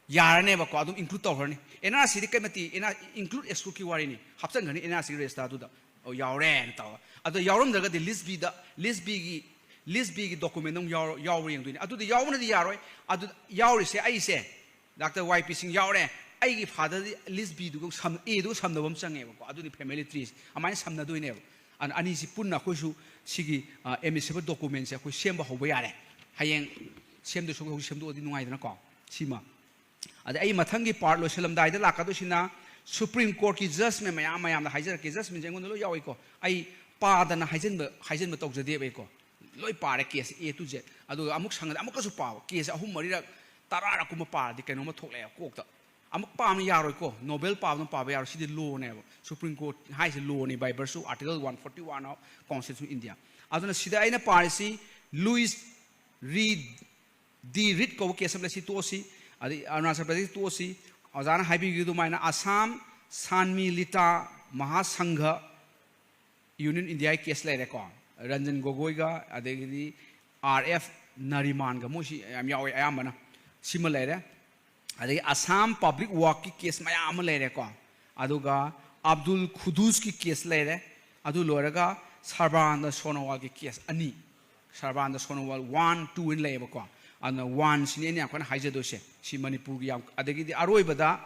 yarane ba ko adum include to horni NRC di kemati include exclude ki wari ni hapsan gani NRC register du da o yawre ta adu yarum da ga di list B gi document nong yaw yang du ni adu di yaw na di yaroi adu yawri se ai se Dr. YP Singh yawre ai gi father list B du sam A du samnabam change ba ko adu ni family trees amai samna du ne an ani si punna ko su sigi admissible document se ko semba hoba yare hayeng semdu so semdu odi nungai dana ko sima ada ai mathangi part lo selam dai da lakado sina Supreme Court ki judgment mayam da haijar ki judgment jengon lo yawi ko ai pa da na haijen ba tok jade be ko loi pare case A to Z adu amuk sang amuk ka su pa case ahum mari ra tarara kuma pa di kaino ma thok le ko ta amuk pa am yaroi ko Nobel pa no pa ba yar si di law ne Supreme Court hai se law ni by virtue article 141 of Constitution of India aduna sida aina parisi Louis Reed di rit ko ke samle si tosi adi Arunachal Pradesh tosi azana haibi gi du maina Assam Sanmi Lita Mahasangha Union India case le ko Ranjan Gogoi ga adegi RF Nariman ga mosi am yawi ayamana sima le adegi Assam Public Work ki case mayam le ko aduga Abdul Khudus ki case le adu loraga Sarbananda Sonowal ki case ani Sarbananda Sonowal 1 2 in le ko and one sini akon haije do se si Manipur gi adegi di aroi bada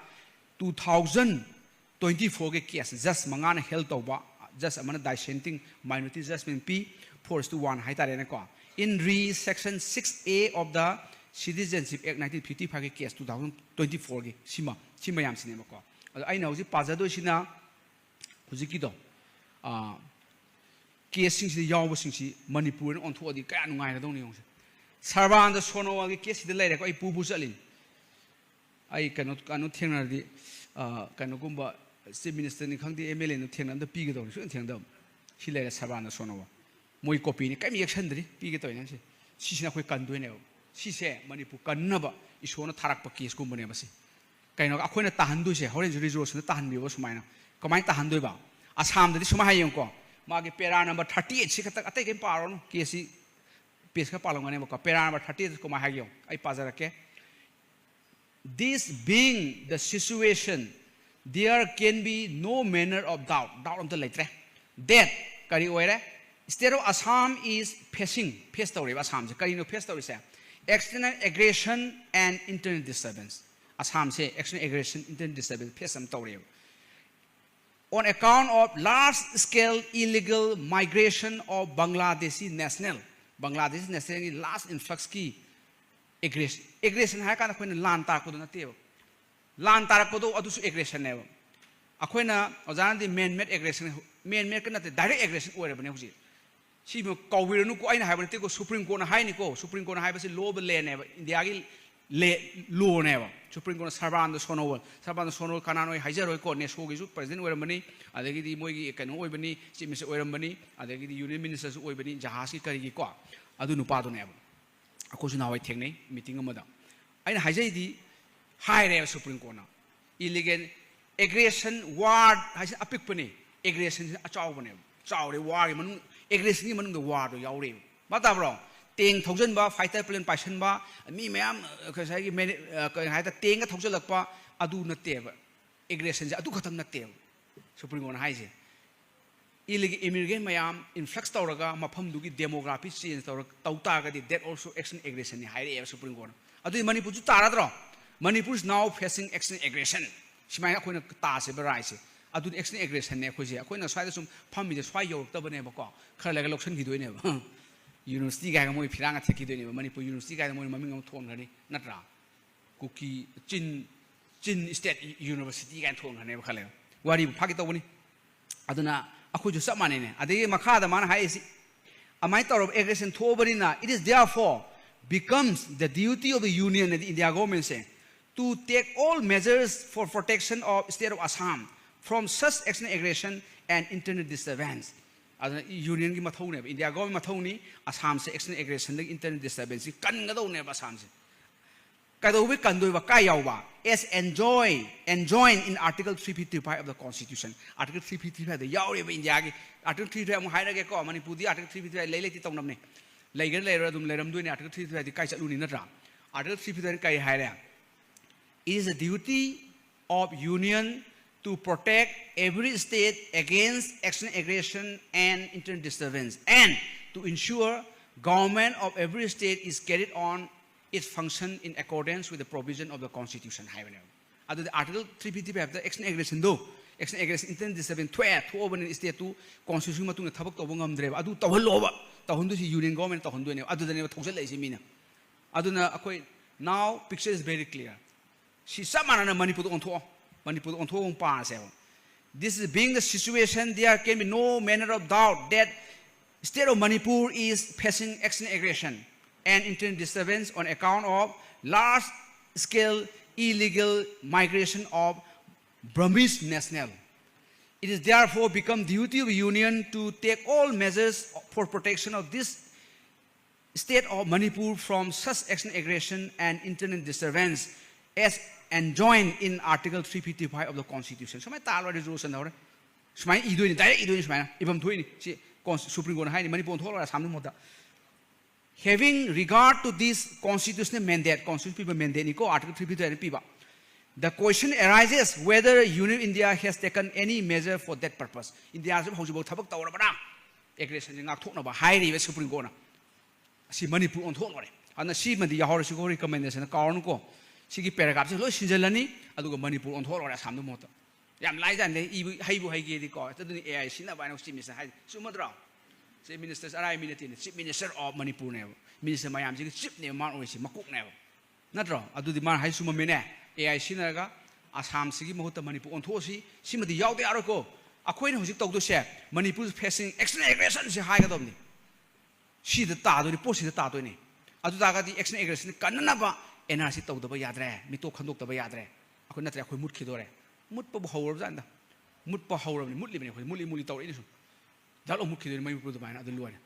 2024 ge case just mangana held to ba just amana dissenting minority judgment p 4:1 hai tare ne ko in re section 6A of the Citizenship Act 1955 case 2024 sima yam sinema ko ai na hoji pajado sina hoji ki do case sing si yaw sing si Manipur on tho di ka nu ngai na dong ni yong sarban da sono wa case de lai ko ai pu salin ai kanu thengna di kanu gumba chief minister ni khangdi MLA no thengna da pi ge do so theng da si lai sarban da sono wa moi copy ni kai action dri pi ge to nang si sina khoi kan doi ne si se Manipur kan na ba isona tharak pa case ko bane ba si kai no akhoi na tahan doi se hore resolution tahan bi ba sumaina kamai tahan doi ba Assam da suma hayong ko magi pera number 38 si kata atai ke paro no case page ka palong ne ba pera number 38 ko ma hayong ai pazara ke this being the situation there can be no manner of doubt on the letter that kari oire state of Assam is facing story Assam se kari no face story se external aggression and internal disturbance Assam se external aggression internal disturbance face some story on account of large scale illegal migration of Bangladeshi national large influx ki aggression hai kana khoina lan tar ko na te lan tar ko do adu su aggression ne akhoina ojana di man made aggression man made kana te direct aggression ore bane huji si mo kawir nu ko aina hai bane te ko supreme court na hai ni ko supreme court na hai ba si law le ne india gi le law ne ba supreme court sarban sono kana noi haijar ko ne so gi su president ore bane adagi di moi gi kanu oi bane chief minister ore bane adagi di union minister su oi bane jahas ki kari gi ko adu nu pa do ne ba ako su na wai theng nei meeting amada aina haijai di hai re supreme court na illegal aggression war haisi apik pane aggression achaw bane chaw re war gi manu aggression gi manu war do yaw re mata bro teng thousand ba fighter plane passion ba mi mayam ka sai gi hai ta teng ga thousand lak pa adu na te ba aggression ja adu khatam na te supreme court na haise illegal immigrant mayam influx tawraga mafam dugi demography change tawta ga di that also action aggression ni hai re supreme court adu Manipur ju taradro Manipur is now facing action aggression simai akoina ta se ba rai se adu action aggression ne khoi se akoina swai da sum pham mi de swai yorok ta bane ba ko khara lega loksan gi doi ne ba university ga ga moi phiranga theki doi ne ba Manipur university ga moi maming ngam thon ngani natra kuki chin state university ga thon ngane ba khale wari phagi to bani aduna akhoju samane ne ade makha da man hai si amai tor aggression thobari na it is therefore becomes the duty of the union and the India government say to take all measures for protection of state of Assam from such external aggression and internal disturbance aduna union gi mathau ne India government mathau ni Assam se external aggression the internal disturbance kan ga do ne Assam se kado we kan doi ba kai yaw ba as enjoined in article 355 of the constitution article 355 the yaw re India gi article 355 am hai ra ge ko Manipur di article 355 lei ti tong nam ne lei ge lei ra dum lei ram doi ne article 355 di kai chalu ni na ra article 355 kai hai ra it is a duty of union to protect every state against external aggression and internal disturbance and to ensure government of every state is carried on its function in accordance with the provision of the constitution. Adu article 355 the external aggression do external aggression internal disturbance thwa ban state to constitution matung thabak to bangam dreba adu tawhalo ba tahundu si union government tahundu ne adu dane thongsal lai si mina aduna akoi now picture is very clear si samana na Manipur on tho pa se this is being the situation there can be no manner of doubt that state of Manipur is facing external aggression and internal disturbance on account of large scale illegal migration of Burmese national. It is therefore become duty of the union to take all measures for protection of this state of Manipur from such external aggression and internal disturbance as enjoined in article 355 of the constitution. So my talwa resolution ore smai idoi direct idoi smai ibam thui ni si supreme court hai ni Manipur thola samnu moda having regard to this constitutional mandate constitutional mandate ni ko article 355 piba the question arises whether Union India has taken any measure for that purpose India sum hojibo thabak tawra bana aggression ngak thokna ba hai ri supreme court na si Manipur on thok ore ana si mandi ya hor si ko recommendation ka on ko sigi paragraph se lo sinjalani aduga Manipur on thok ore samnu mota yam lai jan le haibu haige di ko taduni ai sina ba no si misa hai sumadra Chief Minister arai minute Chief Minister of Manipur ne Minister mayam ji chief ne man oi si makuk ne natro adu di man hai suma mene AI sinaga Assam sigi mahuta Manipur on thosi simadi yaude aroko akhoi ne hojik tawdo se Manipur facing external aggression se hai ga domni si da ta do ni posi da ta do ni adu da ga di external aggression kanna ba NRC tawdo ba yadre mi to khandok da ba yadre akhoi natre akhoi mut khidore mut pa hawr janda mut pa hawr ni mutli bene khoi muli tawri ni su dal mut khidore mai pu da ba na adu luane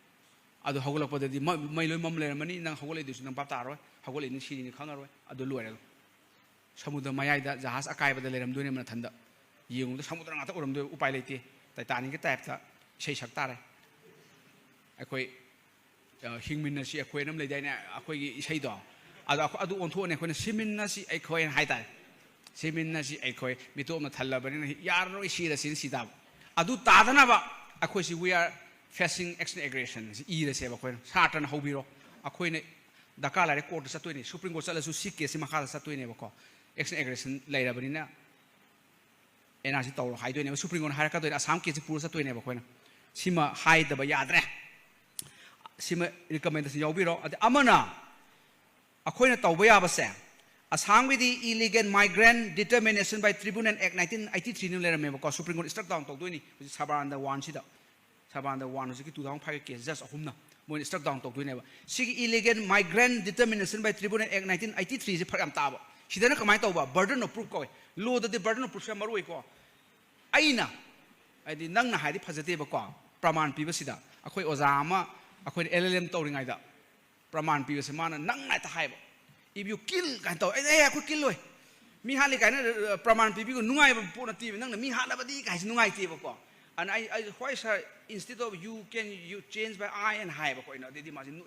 adu hawlak pa di mai loi mam le mani nang hawlai du su nang pap ta ro hawlai ni si ni khangaro adu luare samudra mayai da jahas akai ba da leram du ne man thanda yeng da samudra ngata uram du upai leite Titanic ke type ta sei sak ta re akhoi hingmin na si akhoi nam le dai ne akhoi gi sei do adu on tho ne khoi na simin na si akhoi hai ta simin na si akhoi mi to ma thalla ba ne yar ro si ra si da adu ta da na ba akhoi si we are facing external aggression i re se ba khoi sa tan ho bi ro akhoi ne dakala re court sa to ni supreme court sa la su sik ke si ma kha sa to ne ba ko external aggression lai ra ba ni na NRC tawro hai do ne supreme court har ka do Assam ke si pur sa to ne ba khoi na sima hai da ba yadre sima recommendation yaw bi ro amana akhoi na tawba ya ba se Assam with the illegal migrant determination by Tribunal Act 1983 ni le me ba ko supreme court struck down to do ni saban da one si da saban da one ki 2005 case just ahumna mo struck down to do ne ba sigi illegal migrant determination by Tribunal Act 1983 je phakam ta ba sidana kamai tawba burden of proof ko law the burden of proof maru ko aina adi nang na hadi phajate ba ko praman pi ba sida akhoi oza ama akhoi LLM tawringai da praman pi ba se mana nang na ta hai ba if you kill kan taw akhoi kill loi mi hali kai na praman pi ko nungai ba pu na ti nang na mi hala ba di kai nungai ti ba ko and I why sir instead of you change by I and high ba ko ina di ma nu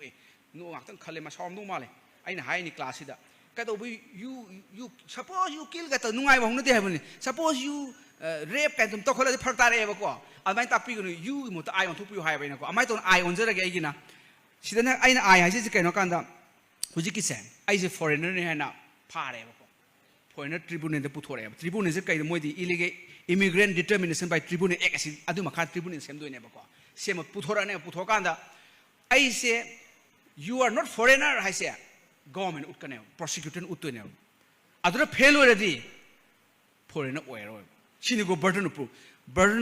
nu ngak tang khale ma som nu ma le aina high ni class sida ka to you suppose you kill ka to nungai ba hung na ti hai ba ni suppose you rape kan tum to khola phak ta re ba ko amai ta pi ko you mo ta I on thu pi hai ba ina ko amai to I on jara ge ai gina sida na aina I hai ji kai no kan da huji ki sen ai je foreigner ni ha na pha re ba ko foreigner tribunal de pu thore ba tribunal je kai mo di illegal immigrant determination by Tribunal Act asi adu makha tribunal sem do ne ba ko sem pu thora ne pu thokan da ai se you are not foreigner hai se government ut kane prosecutor ut to ne adu fail already foreigner oil sini go burden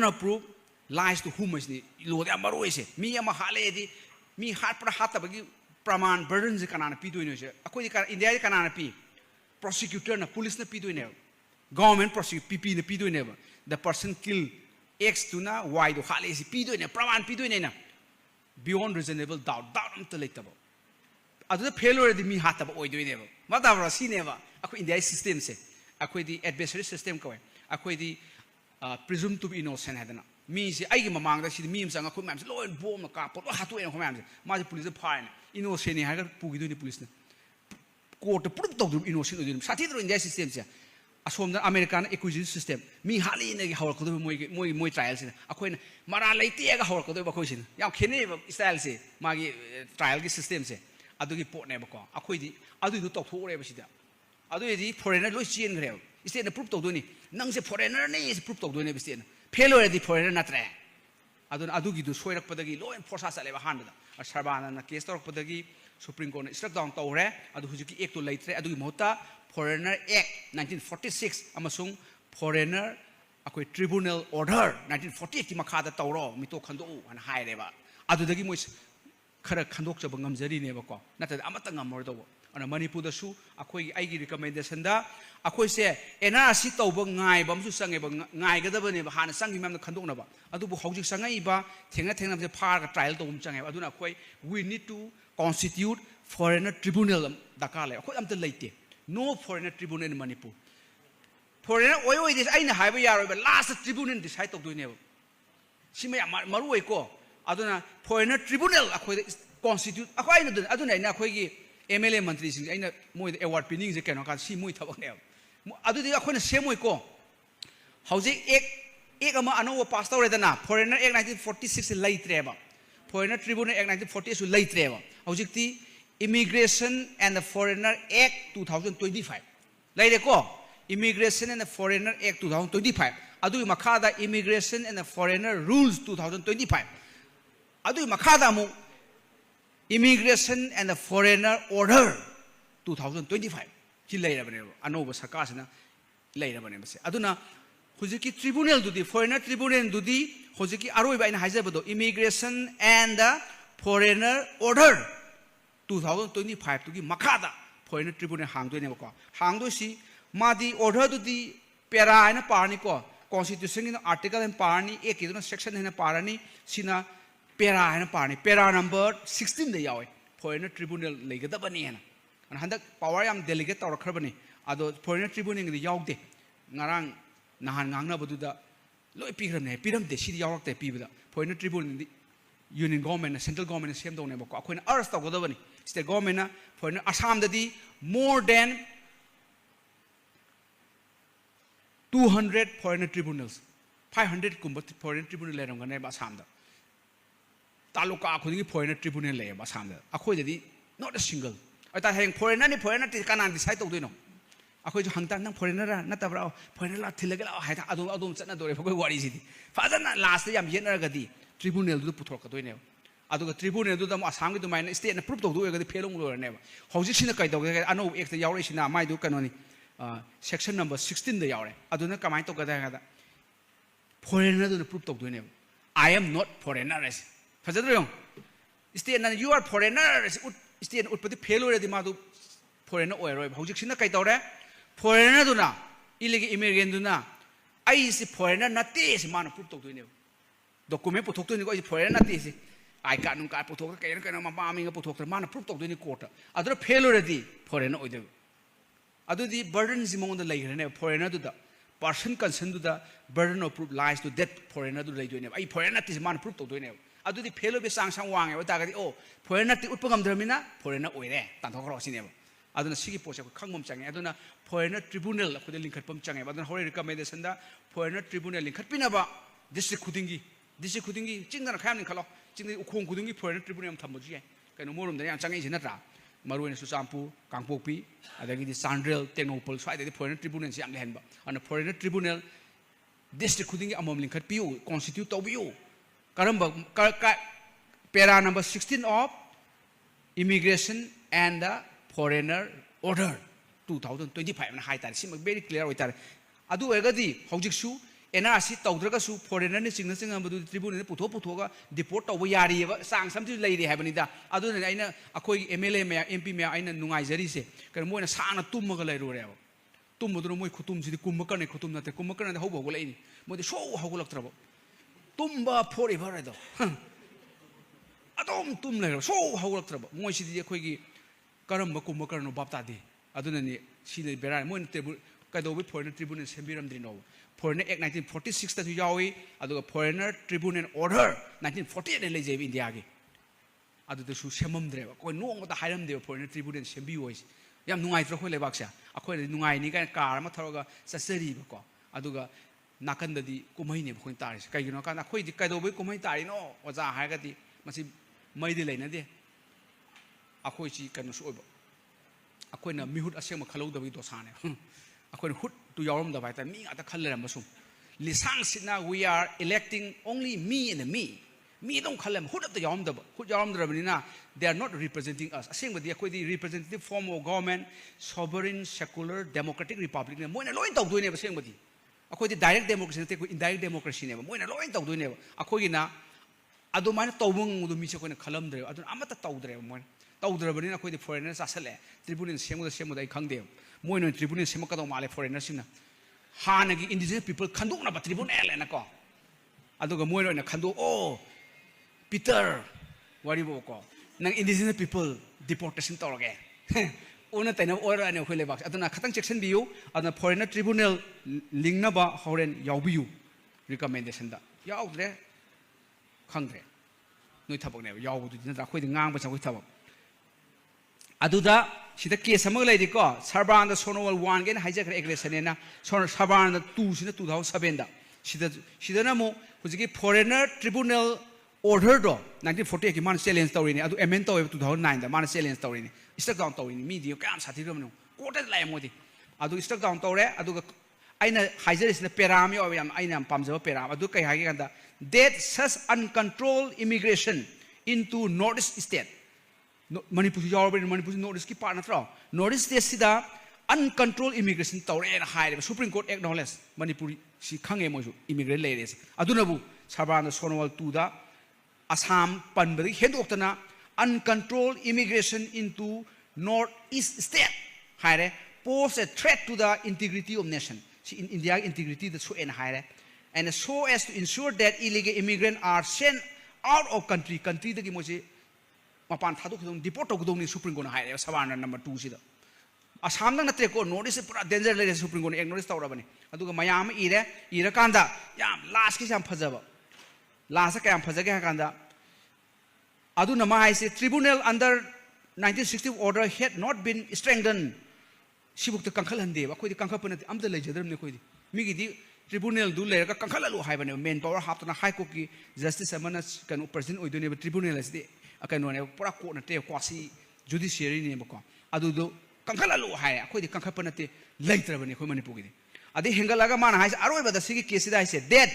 of proof lies to whom is ni lo da maro ise mi ama hale di mi hat pra hat ba gi praman burden je kana na pi do ne se akoi india je kana na pi prosecutor na police na pi do ne government prosecute pp na pi do ne the person kill x to na y do hale si pi do ne praman pi do ne na beyond reasonable doubt am to late ba adu failure di mi hat ba oi do ne ba ma da bra si ne ba akoi india system se akoi di adversary system ko akoi di presumed to be innocent hadana mi si ai gi mamang da si mi am sang akoi mam si lo en bom na ka pot ha to en ko mam si ma si police fine innocent ni ha ga pu gi do ni police na court proof to innocent do sa ti do india system se asom da American acquisition system mi hali ne gi hawal ko do moi trial sin akoi na mara leite ga hawal ko do ba khoi sin yam khene style se ma gi trial gi system se adu gi pot ne ba ko akoi di adu do tok tho re ba si da adu di foreigner lo chien gre state na proof to do ni nang se foreigner ne is proof to do ne bi state fail already foreigner na tre adu gi do soirak pa da gi law enforcement sa le ba han da sarbana na case tor pa da gi supreme court struck down to re adu huju ki ek to leitre adu gi mota Foreigner Act 1946 amasung Foreigner akoi Tribunal Order 1948 ki makha da tawro mi to khando an hai re ba adu dagi moi khara khandok chaba ngamjari ne ba ko nata amata ngamor do ana Manipur da su akoi ai gi recommendation da akoi se NRC tawba ngai bam su sange ba ngai ga da ba ne ba hana sangi mam da khandok na ba adu bu hojik sangai ba thengna se phar ga trial to um change adu na akoi we need to constitute foreigner tribunal dakale akoi am ta leite no foreigner tribunal in Manipur. Foreigner oi this aina hai ba yaro ba last tribunal decide to do ne. Sima maru oi ko aduna foreigner tribunal akoi constitute akoi na aduna ina akoi gi MLA mantri sing aina moi award pinning je kano ka si moi thabak ne. Adu di akoi na same oi ko. Hauji ek ama ano pass tawre dana foreigner act 1946 laitre ba. Foreigner tribunal act 1948 laitre ba. Hauji ti Immigration and the Foreigner Act 2025. Like Immigration and the Foreigner Act 2025. Adu makada Immigration and the Foreigner Rules 2025. adu makhada mu Immigration and the Foreigner Order 2025 ki leirabane anoba sakasna leirabane base aduna hojiki tribunal dudi foreigner tribunal dudi hojiki aroiba ina haijabado Immigration and the Foreigner Order 2025 tugi makhada foreigner tribunal hangdoine ko hangdo si madi order dudi pera ina parni ko constitution in article and parni ekiduna section ina parani sina pera ina parni pera number 16 de yawe foreigner tribunal legadabani hena an handak power yam delegate tor khrabani ado foreigner tribunal ngi yawde ngarang nahan ngangna baduda loi pigram de si yawakte pibada foreigner tribunal union government central government sem done ba ko akoina arrest tawgadabani state government na foreigner assam dadi more than 200 foreigner tribunals 500 kumba foreigner tribunal leram gane ba assam da taluka khudi foreigner tribunal le ba assam da akoi dadi not a single ata heng foreigner ni foreigner ti kanan decide tawdoi no akoi jo hangtan nang foreigner ra na tabra foreigner la thilaga la haida adum chana dore phoi wari si fazana last yam yenar gadi tribunal du puthor ka doine aduga tribunal du dam assam gi du main state na proof tawdu gadi felong lo ne ba hojik sina kai tawga ano ek ta yawre sina mai du kanoni section number 16 da yawre aduna kamai to gada gada foreigner du proof tawdu ne I am not foreigner as fazadro yong state na you are foreigner state utpati felo re di ma du foreigner oiroi hojik sina kai tawre foreigner du na illegal immigrant du na ai is foreigner na te se man proof tawdu ne document puthok to ni ko foreigner na te se ai ka nung ka puthok ka ka ma ma mi ga puthok man proof tawdu ni court adro felo re di foreigner oide adu di burden zimong da lai ne foreigner du da person concern du da burden of proof lies to that foreigner du lai do ne ai foreigner ti man proof tawdu ne adu di felo be sang sang wang e ta ga di o foreigner ti utpagam dramina foreigner oire tan thok ro sine aduna sigi pose ko khangmom change aduna foreigner tribunal ko de linkhat pam change aduna hore recommendation da foreigner tribunal linkhat pina ba district khudingi chingna kham ning khalo chingni ukhong khudingi foreigner tribunal thambu ji kaino morum da yang change jina tra maruene su champu kangpokpi adagi di sandrel tenopol swai de foreigner tribunal si am lehen ba ana foreigner tribunal district khudingi amom linkhat piu constitute to biu karamba para number 16 of Immigration and the Foreigner Order 2025 na high tar sim very clear oitar adu egadi hojik su NRC tawdraga su foreigner ni singna singa badu tribunal putho ga deport taw yari ba sang samti leiri habani da adu ne aina akoi MLA me MP me aina nungai jari se kar moina sangna tumma ga leiru re tummudu moi khutum si kumma kan khutum na te kumma kan ho bo leini moi so ho golak trabo tumba forever re do adom tum le so ho golak trabo moi si di akoi gi karamba kumma kan no bapta di adu ne si ne bera moi te kado bi foreigner tribunal sembiram dri no Foreigner Act 1946 ta yawi adu Foreigner Tribunal Order 1948 le lejeb India gi adu de su semam dre ko no ta hairam de Foreigner Tribunal sembi ois yam nungai tro khoi le baksa akhoi nungai ni kan kar ma thoroga sasari ba ko adu ga nakan da di kumai ne khoi tari kai gi no kan akhoi di kai do bi kumai tari no oja ha ga di masi mai di leina de akhoi chi kan su oba akhoi na mihut asem khalau da bi do sane akhoi hut to yawm da baita mi ata khalle ram basum lisang sina we are electing only me and me don't khalle hut of the yawm da hut yawm da rabina they are not representing us asing ba dia koi di representative form of government sovereign secular democratic republic ne moina loin taw doi ne ba sing ba di akhoi di direct democracy te ko indirect democracy ne ba moina loin taw doi ne ba akhoi gi na adu mana tawbung du mi se ko ne khalam dre adu amata taw dre moina taw dre ba ni akhoi di foreigner sa sale tribunal semu da khang de moino tribunal semaka do male foreigner sina hanagi indigenous people khanduk na ba tribunal na ko aduga moino na khandu o Peter wari bo ko nang indigenous people deportation toroge ona taina ora ne khole bak aduna khatang section biu aduna foreigner tribunal lingna ba horen yawbiu recommendation da yawdre khangre noi thabak ne yawbu du na khoi ngang ba khoi thabak aduda sida case amag lai ko Sarban Sonowal 1 gen hijack aggression na Sarban 2 sina 2007 da sida na mo hujiki foreigner tribunal order do 1948 ki man challenge tawri ni adu amend taw 2009 da man challenge tawri ni struck down tawri ni media kam sathi ram no court lai modi adu struck down tawre adu aina hijack is na peram yo yam aina pamjaba peram adu kai hagi ganda that such uncontrolled immigration into Northeast state. Manipur Manipur Northeast ki part natro. Northeast state sida uncontrolled immigration tawre na high. Supreme Court acknowledge Manipur si khange moju immigrant ladies. Adunabu Sabana Sonowal Tuda Assam Panbari Hedoktana uncontrolled immigration into Northeast state. High pose a threat to the integrity of nation. In India integrity the so and high. And so as to ensure that illegal immigrants are sent out of country the moji mapan thaduk deport of the Supreme Court high Savannah number 2 sida. Assam na treko notice pura danger le Supreme Court ignore tawrabani. Aduga mayam ira kanda yam last ki sam phajaba. Last ka yam phajage kanda. Adu nama hai tribunal under 1960 order had not been strengthened. Sibuk the kankal hande ba koi di kankal panati am the lejader ne koi di migi di tribunal du le ka kankal lu hai bane main power hap na high court ki justice amana kan president oidone ba tribunal asdi akan no ne pura court na te kwasi judiciary ne ba ko adu do kankal lu hai koi di kankal panati leitra bane koi manipur gi adi hengalaga man hai aroi ba da sigi case da hai that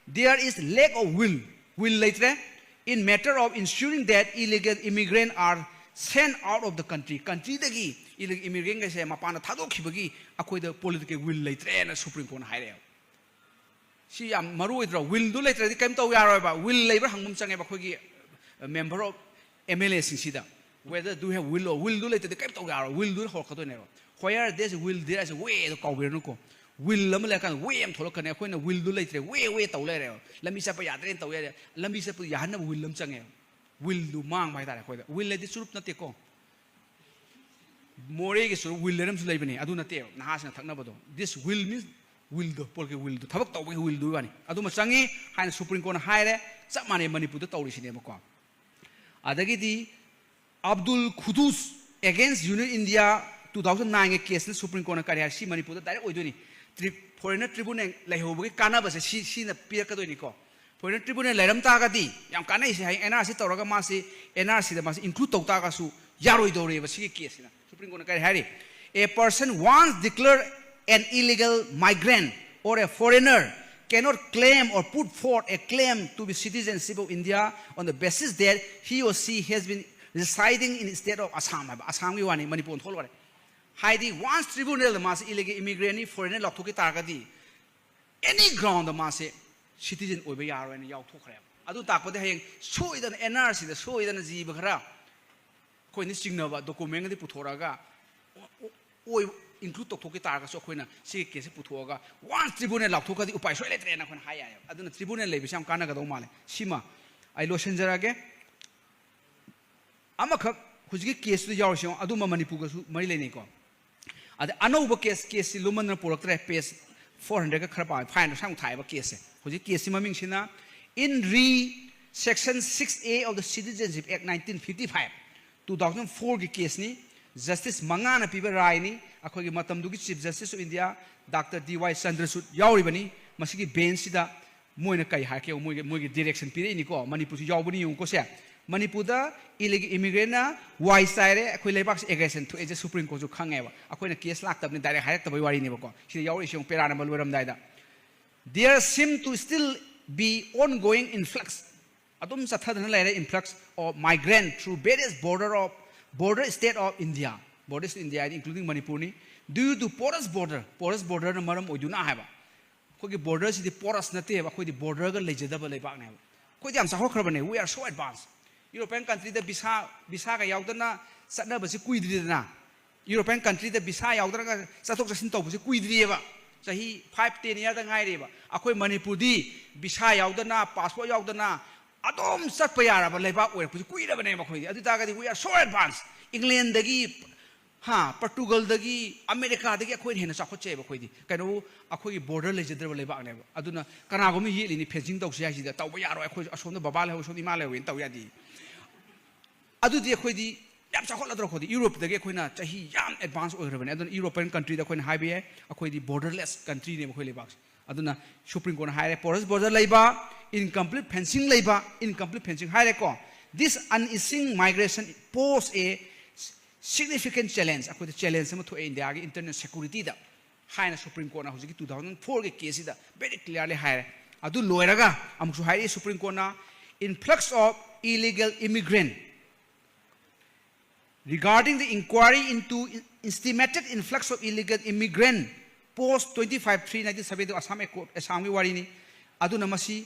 there is lack of will leitra in matter of ensuring that illegal immigrants are sent out of the country dagi illegal immigrant ga se mapana thadok khibagi akoi the political will leitra na Supreme Court hai re si am maru idra will du leitra di kaim taw yaroi ba will leiba hangmum change ba khoi gi member of MLA sing sida whether do have will or will du leitra di kaim taw yaroi will du hol khatoi ne where there's will there is a way to kaw no ko will lam le kan way am tholok kan khoi na will du leitra way taw le re lami sa pa yadren taw ya lami sa pa yahan na will lam change will do mang bai tare khoi da will le di surup na te ko more ge surup will le ram su leibani adu na te na ha sna thakna bado this will means will do porque will do thabak taw will do bani adu ma changi hain Supreme Court hai re chap mane Manipur da tawri sine ba ko adagi di Abdul Khudus against Union India 2009 ge case Supreme Court na kari si Manipur da direct oidoni foreigner tribunal laihobu ge kana ba si na pia ka doi ni ko foreign tribunal leram ta ga di yam kana isi hai NRC tawraga ma si NRC da ma si include taw ta ga su yaroi dore ba si case na Supreme Court na kari hari a person once declared an illegal migrant or a foreigner cannot claim or put forth a claim to be citizenship of India on the basis that he or she has been residing in the state of Assam. Assam ki wani Manipur thol wale haidi once tribunal ma si illegal immigrant ni foreigner lokho ki tar ga di any ground ma si citizen oiba yaroi na yaw thokre adu takpade hayeng soidan NRC da soidan jiba khara koi ni singnaba document di puthoraga oi include tokki targa so khoina si case puthoga one tribunal lakhoka di upai soile tre na khon haya aduna tribunal lebi sam kana ga do male sima ai lo senjarage amakha hujigi case du yaw sion aduma Manipur ga su mari le nei ko ade anouba case luman na poraktre page 400 ga khara pa fine sang thai ba case hujigi case maming sina in section 6A of the Citizenship Act 1955 2004 ki case ni Justice Mangana piba rai ni akhoi gi matam dugi Chief Justice of India Dr. D.Y. Chandrasud yauri bani masigi bench da moina kai ha ke moi direction pire ni ko Manipur si yaw bani yung ko se Manipur da illegal immigrant na wai sai re akhoi lebak aggression to eje Supreme Court ju khange ba akhoi na case lak tab ni direct hayak tab wari ni ba ko si yauri siong pera na malwaram dai da there seem to still be ongoing influx adum sathadana laire influx of migrant through various border state of India including Manipur ni due to porous border na maram oiduna haba khoi border si di porous na te ba khoi di border ga lejadaba leibak na khoi jam sahor khrabane we are so advanced European country da visa ga yaudana satna ba si kuidri na European country da visa yaudana ga satok sasin to ba si kuidri ba sahi 5-10 year da ngai re ba akhoi Manipur di visa yaudana passport yaudana adom sat pa yara ba leibak we pu kuira ba ne ba khoi adu ta ga di we are so advanced England dagi Portugal dagi America dagi akhoi hena sa khoche ba khoi di kaino akhoi border le jedra ba leibak ne ba aduna kana go mi yeli ni fencing tau sia si da tau ba yaro akhoi asom da baba le ho so di ma le wen tau ya di adu di akhoi di yam sa khol adro khoi di Europe dagi akhoi na chahi yam advance oi rabane aduna European country da khoi na haibe akhoi di borderless country ne ba khoi leibak aduna Supreme Court haire porous border leiba incomplete fencing haire ko this uneasing migration pose a significant challenge akhoi the challenge ma thoi India gi international security da haina Supreme Court na hojiki 2004 ge case da very clearly haire adu loiraga amsu haire Supreme Court na influx of illegal immigrant. Regarding the inquiry into estimated influx of illegal immigrant post 25/3/1970 Assam warini aduna masi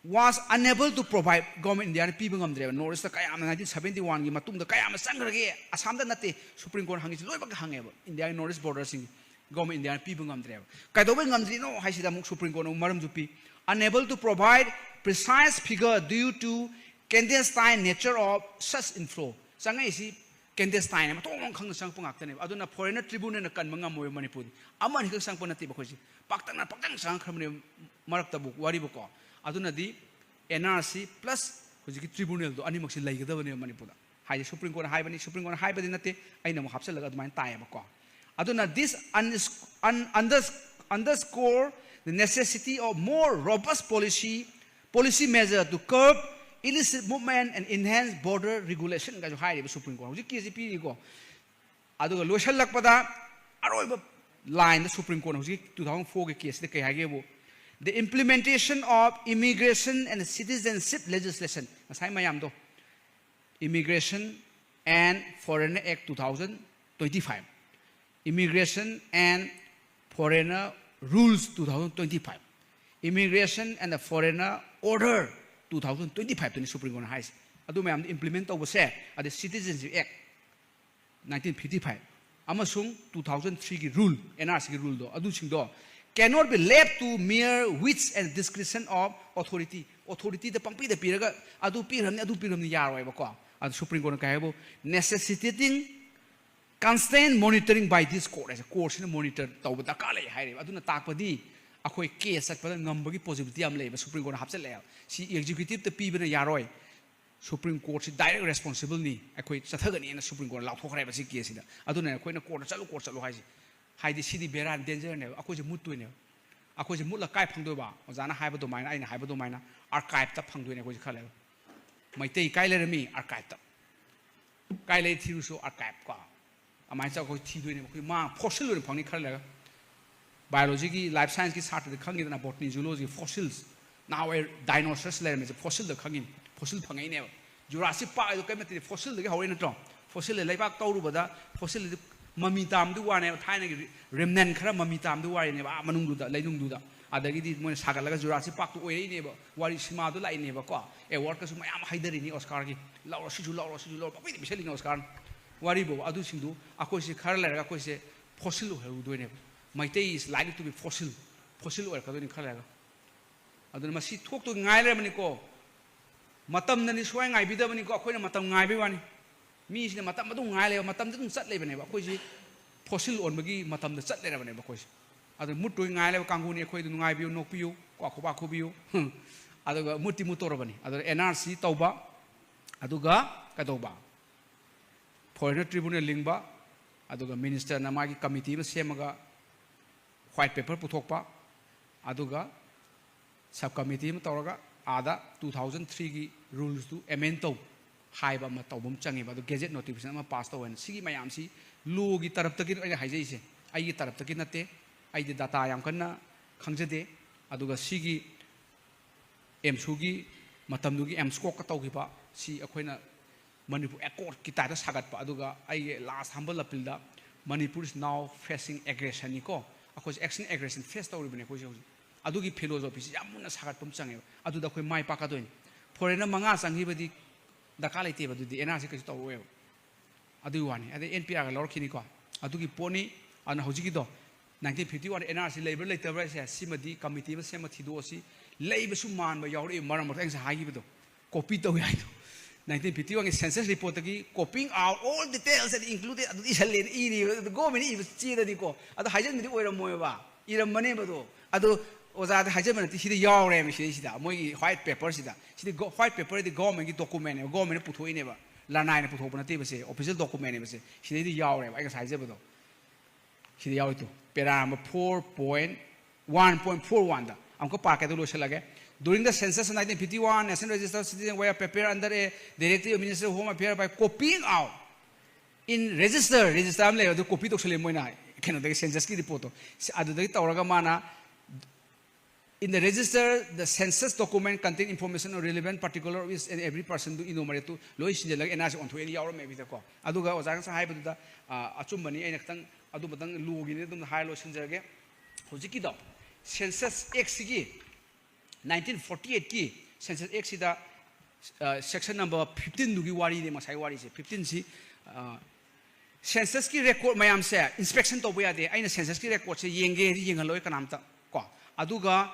was unable to provide government India people ngamdre North kaya 1971 gi matung da kaya ma sangrage Assam da nate Supreme Court hangi loi bak hangeba India North border sing government India people ngamdre kai do ngamdri no haisida muk Supreme Court maram jupi unable to provide precise figure due to clandestine nature of such inflow sangai si clandestine ma tong khang sang pangak tane aduna foreigner tribunal na kan mangamoy Manipur aman hik sang panati ba khoji paktang sang khamne marak tabu wari bu ko aduna di NRC plus hojiki tribunal do animak si laigadabane Manipur hai Supreme Court hai bani Supreme Court hai badi nate aina mo hapsal laga admain tai ba ko aduna this underscore the necessity of more robust policy measure to curb illicit movement and enhance border regulation ga jo hai re Supreme Court hojiki KCP ko aduga loisal lakpada aroi line the Supreme Court hojiki 2004 ge case de kai hage bo the implementation of immigration and citizenship legislation asai mayam do Immigration and Foreigner Act 2025 Immigration and Foreigner Rules 2025 Immigration and the Foreigner Order 2025 to the Supreme Court has adu mayam implement over say at the Citizenship Act 1955 amasung 2003 gi rule NRC gi rule do adu sing do cannot be left to mere wits and discretion of authority the pangpi the piraga adu piramni yaroi ba ko adu Supreme Court ka hebo necessitating constant monitoring by this court as a court in monitor tawba da ka le haire adu na takpadi akhoi case sakpada ngambagi possibility am le Supreme Court hapsel le si executive the pibana yaroi Supreme Court si direct responsible ni akhoi chathagani na Supreme Court la thokrai ba si case da adu na akhoi na court chalu hai haidi sidi beran danger ne akhoi je muttu ne akhoi je mutla kai phangdoi ba ojana haiba do maina aina haiba do maina archive ta phangdoi ne akhoi khale maitei kai le rami archive ta kai le thiru so archive ka amai cha akhoi thi doi ne akhoi ma fossil lo phangni khale biology ki life science ki sat de khangi na botany zoology fossils now a dinosaurs le me fossil de khangin fossil phangai ne Jurassic Park do kai mati fossil de hore na to fossil le bak tawru bada fossil mami tam du wane thaina gi remnant khara mami tam du wari ne ba manung du da leinung du da adagi di mon sagal laga Jurassic Park to oi ne ba wari sima du lai ne ba ko award ka su mayam haidari ni Oscar gi laura si ju ba bi biseli ni Oscar wari bo adu singdu akoi se khara la ga koi se fossil ho du ne Maitei is likely to be fossil or ka do ni khara ga adu ma si thok to ngai le mani ko matam na ni swai ngai bi da mani ko akoi na matam ngai bi wani mi sine matam madu ngai le matam du chat le bane ba koi ji fossil on magi matam da chat le bane ba koi adu mut to ngai le kangu ni koi du ngai bi nok piu ko khoba khobiu adu ga muti mutor bane adu NRC tauba adu ga ka tauba foreigner tribunal lingba adu ga minister na magi committee ma semaga white paper puthokpa aduga subcommittee ma tawraga ada 2003 gi rules to amend to haiba ma tawbum changi ba gazette notification ma pass to wen sigi mayam si law gi tarap takin ai haijai se ai gi tarap takin nate ai di data yam kanna khangjade aduga sigi emsu gi matam du gi emsco ka tawgi ba si akhoina Manipur accord ki ta sagat pa aduga ai last humble appeal da Manipur is now facing aggression ni ko akoi action aggression face tawri bane ko jeu adugi philosophy si yamuna sagat pum change adu da khoi mai paka doin foreigner manga changi badi daka laite ba du di NRC ka taw we adu wani ade NPR ga lor khini ko adugi poni ana hojiki do 1951 NRC labor later right se simadi committee ba sema thido si leiba su man ba yawri maram ma thang sa hagi ba do copy taw yai do 1951 के census report की copying out all details and included adu isale ini go mini chi da di ko adu hajen mi oiram moy ba iram mane ba do adu oza da hajen mane ti si yaw re mi si da moi white paper si da si go white paper di government ki document ne government pu thoi ne ba la nai ne pu thoi na ti ba se official document ne ba se si di yaw re ba ai ka sai je ba do si di yaw to pera 4.1.41 da amko pa ka do lo lage During the census of 1951, national register citizens were prepared under a directive of Ministry of Home Affairs by copying out in register amle the copy to sele moina keno the census ki report adu de tawraga mana in the register, the census document contain information on relevant particular is and every person to enumerate to lois in the NRC on 20 hour maybe the call. Aduga was answer high but the Achumbani and Adubatan Lugin, the high lois in the Hojikido. Census XG 1948 key, census X the section number 15 Nugi Wari, they must I worry 15 C. Census key record mayam say inspection to where they in a census key record say Yenge Yingaloy Kanamta. Aduga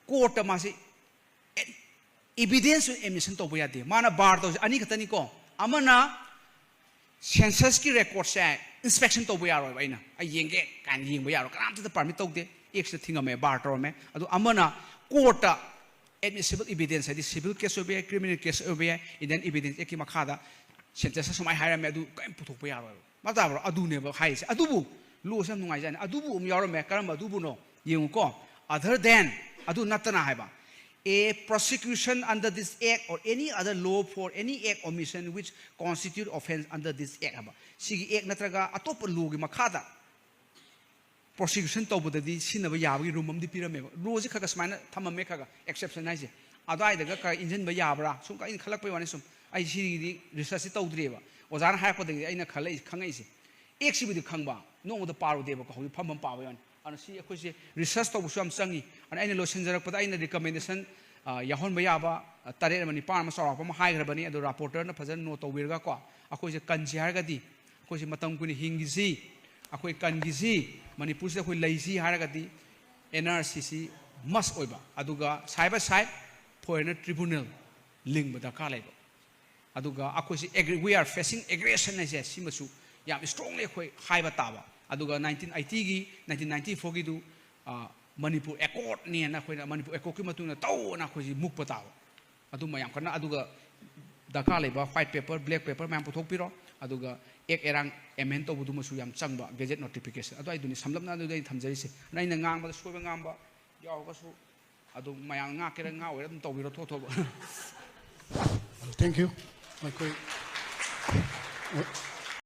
court masi evidence emission to boyade mana bar to ani katani ko amana census ki record say inspection to boyaro baina ai yenge kan yeng boyaro kam to permit to de extra thing me bar to me adu amana court admissible evidence adi civil case obe criminal case obe idan evidence eki makhada census somai haira me adu kam puthok boyaro mata bro adu ne ba hai se adubu lo sam nungai jani adubu yaro me karam adubu no yeng ko other than adu natana haiba a prosecution under this act or any other law for any act or omission which constitute offense under this act haba sigi act natraga atop law gi makhada prosecution to budadi sinaba yabagi rumam di pirame law ji khaga smaina thamame khaga exception haise adai daga ka engine ba yabra sum ka in khalak pe wani sum ai sigi research to udreba ozana ha ko de aina khalai khangai se act si budi khangba no the paru deba ko pham pa ba and see a research to Busham Sangi, and any lotion but I recommendation Yahon Bayaba, Tare Mani Parma Sorapam, High Rabani, and the rapporteur, and the president Noto Virga, a quiz Kanjiargadi, a quiz Matamkuni Hingizi, a quick Kangizi, Manipusa who lazy Haragadi, NRCC, must oiba, Aduga, cyber side, Poena Tribunal, link with the Kalego. Aduga, we are facing aggression as a Simasu, Yam strongly high Batava. Aduga 1980 1994 gi du Manipur Accord ni na khoi Manipur Accord ki matuna taw na khoi muk pataw adu mayam kana aduga daka leba white paper black paper mayam puthok piro aduga ek erang amend to budu masu yam changba gazette notification adu ai duni samlamna adu dai thamjari se naina ngang ba soiba ngamba yaw ga su adu mayam nga kera nga oi dum to biro tho tho Thank you.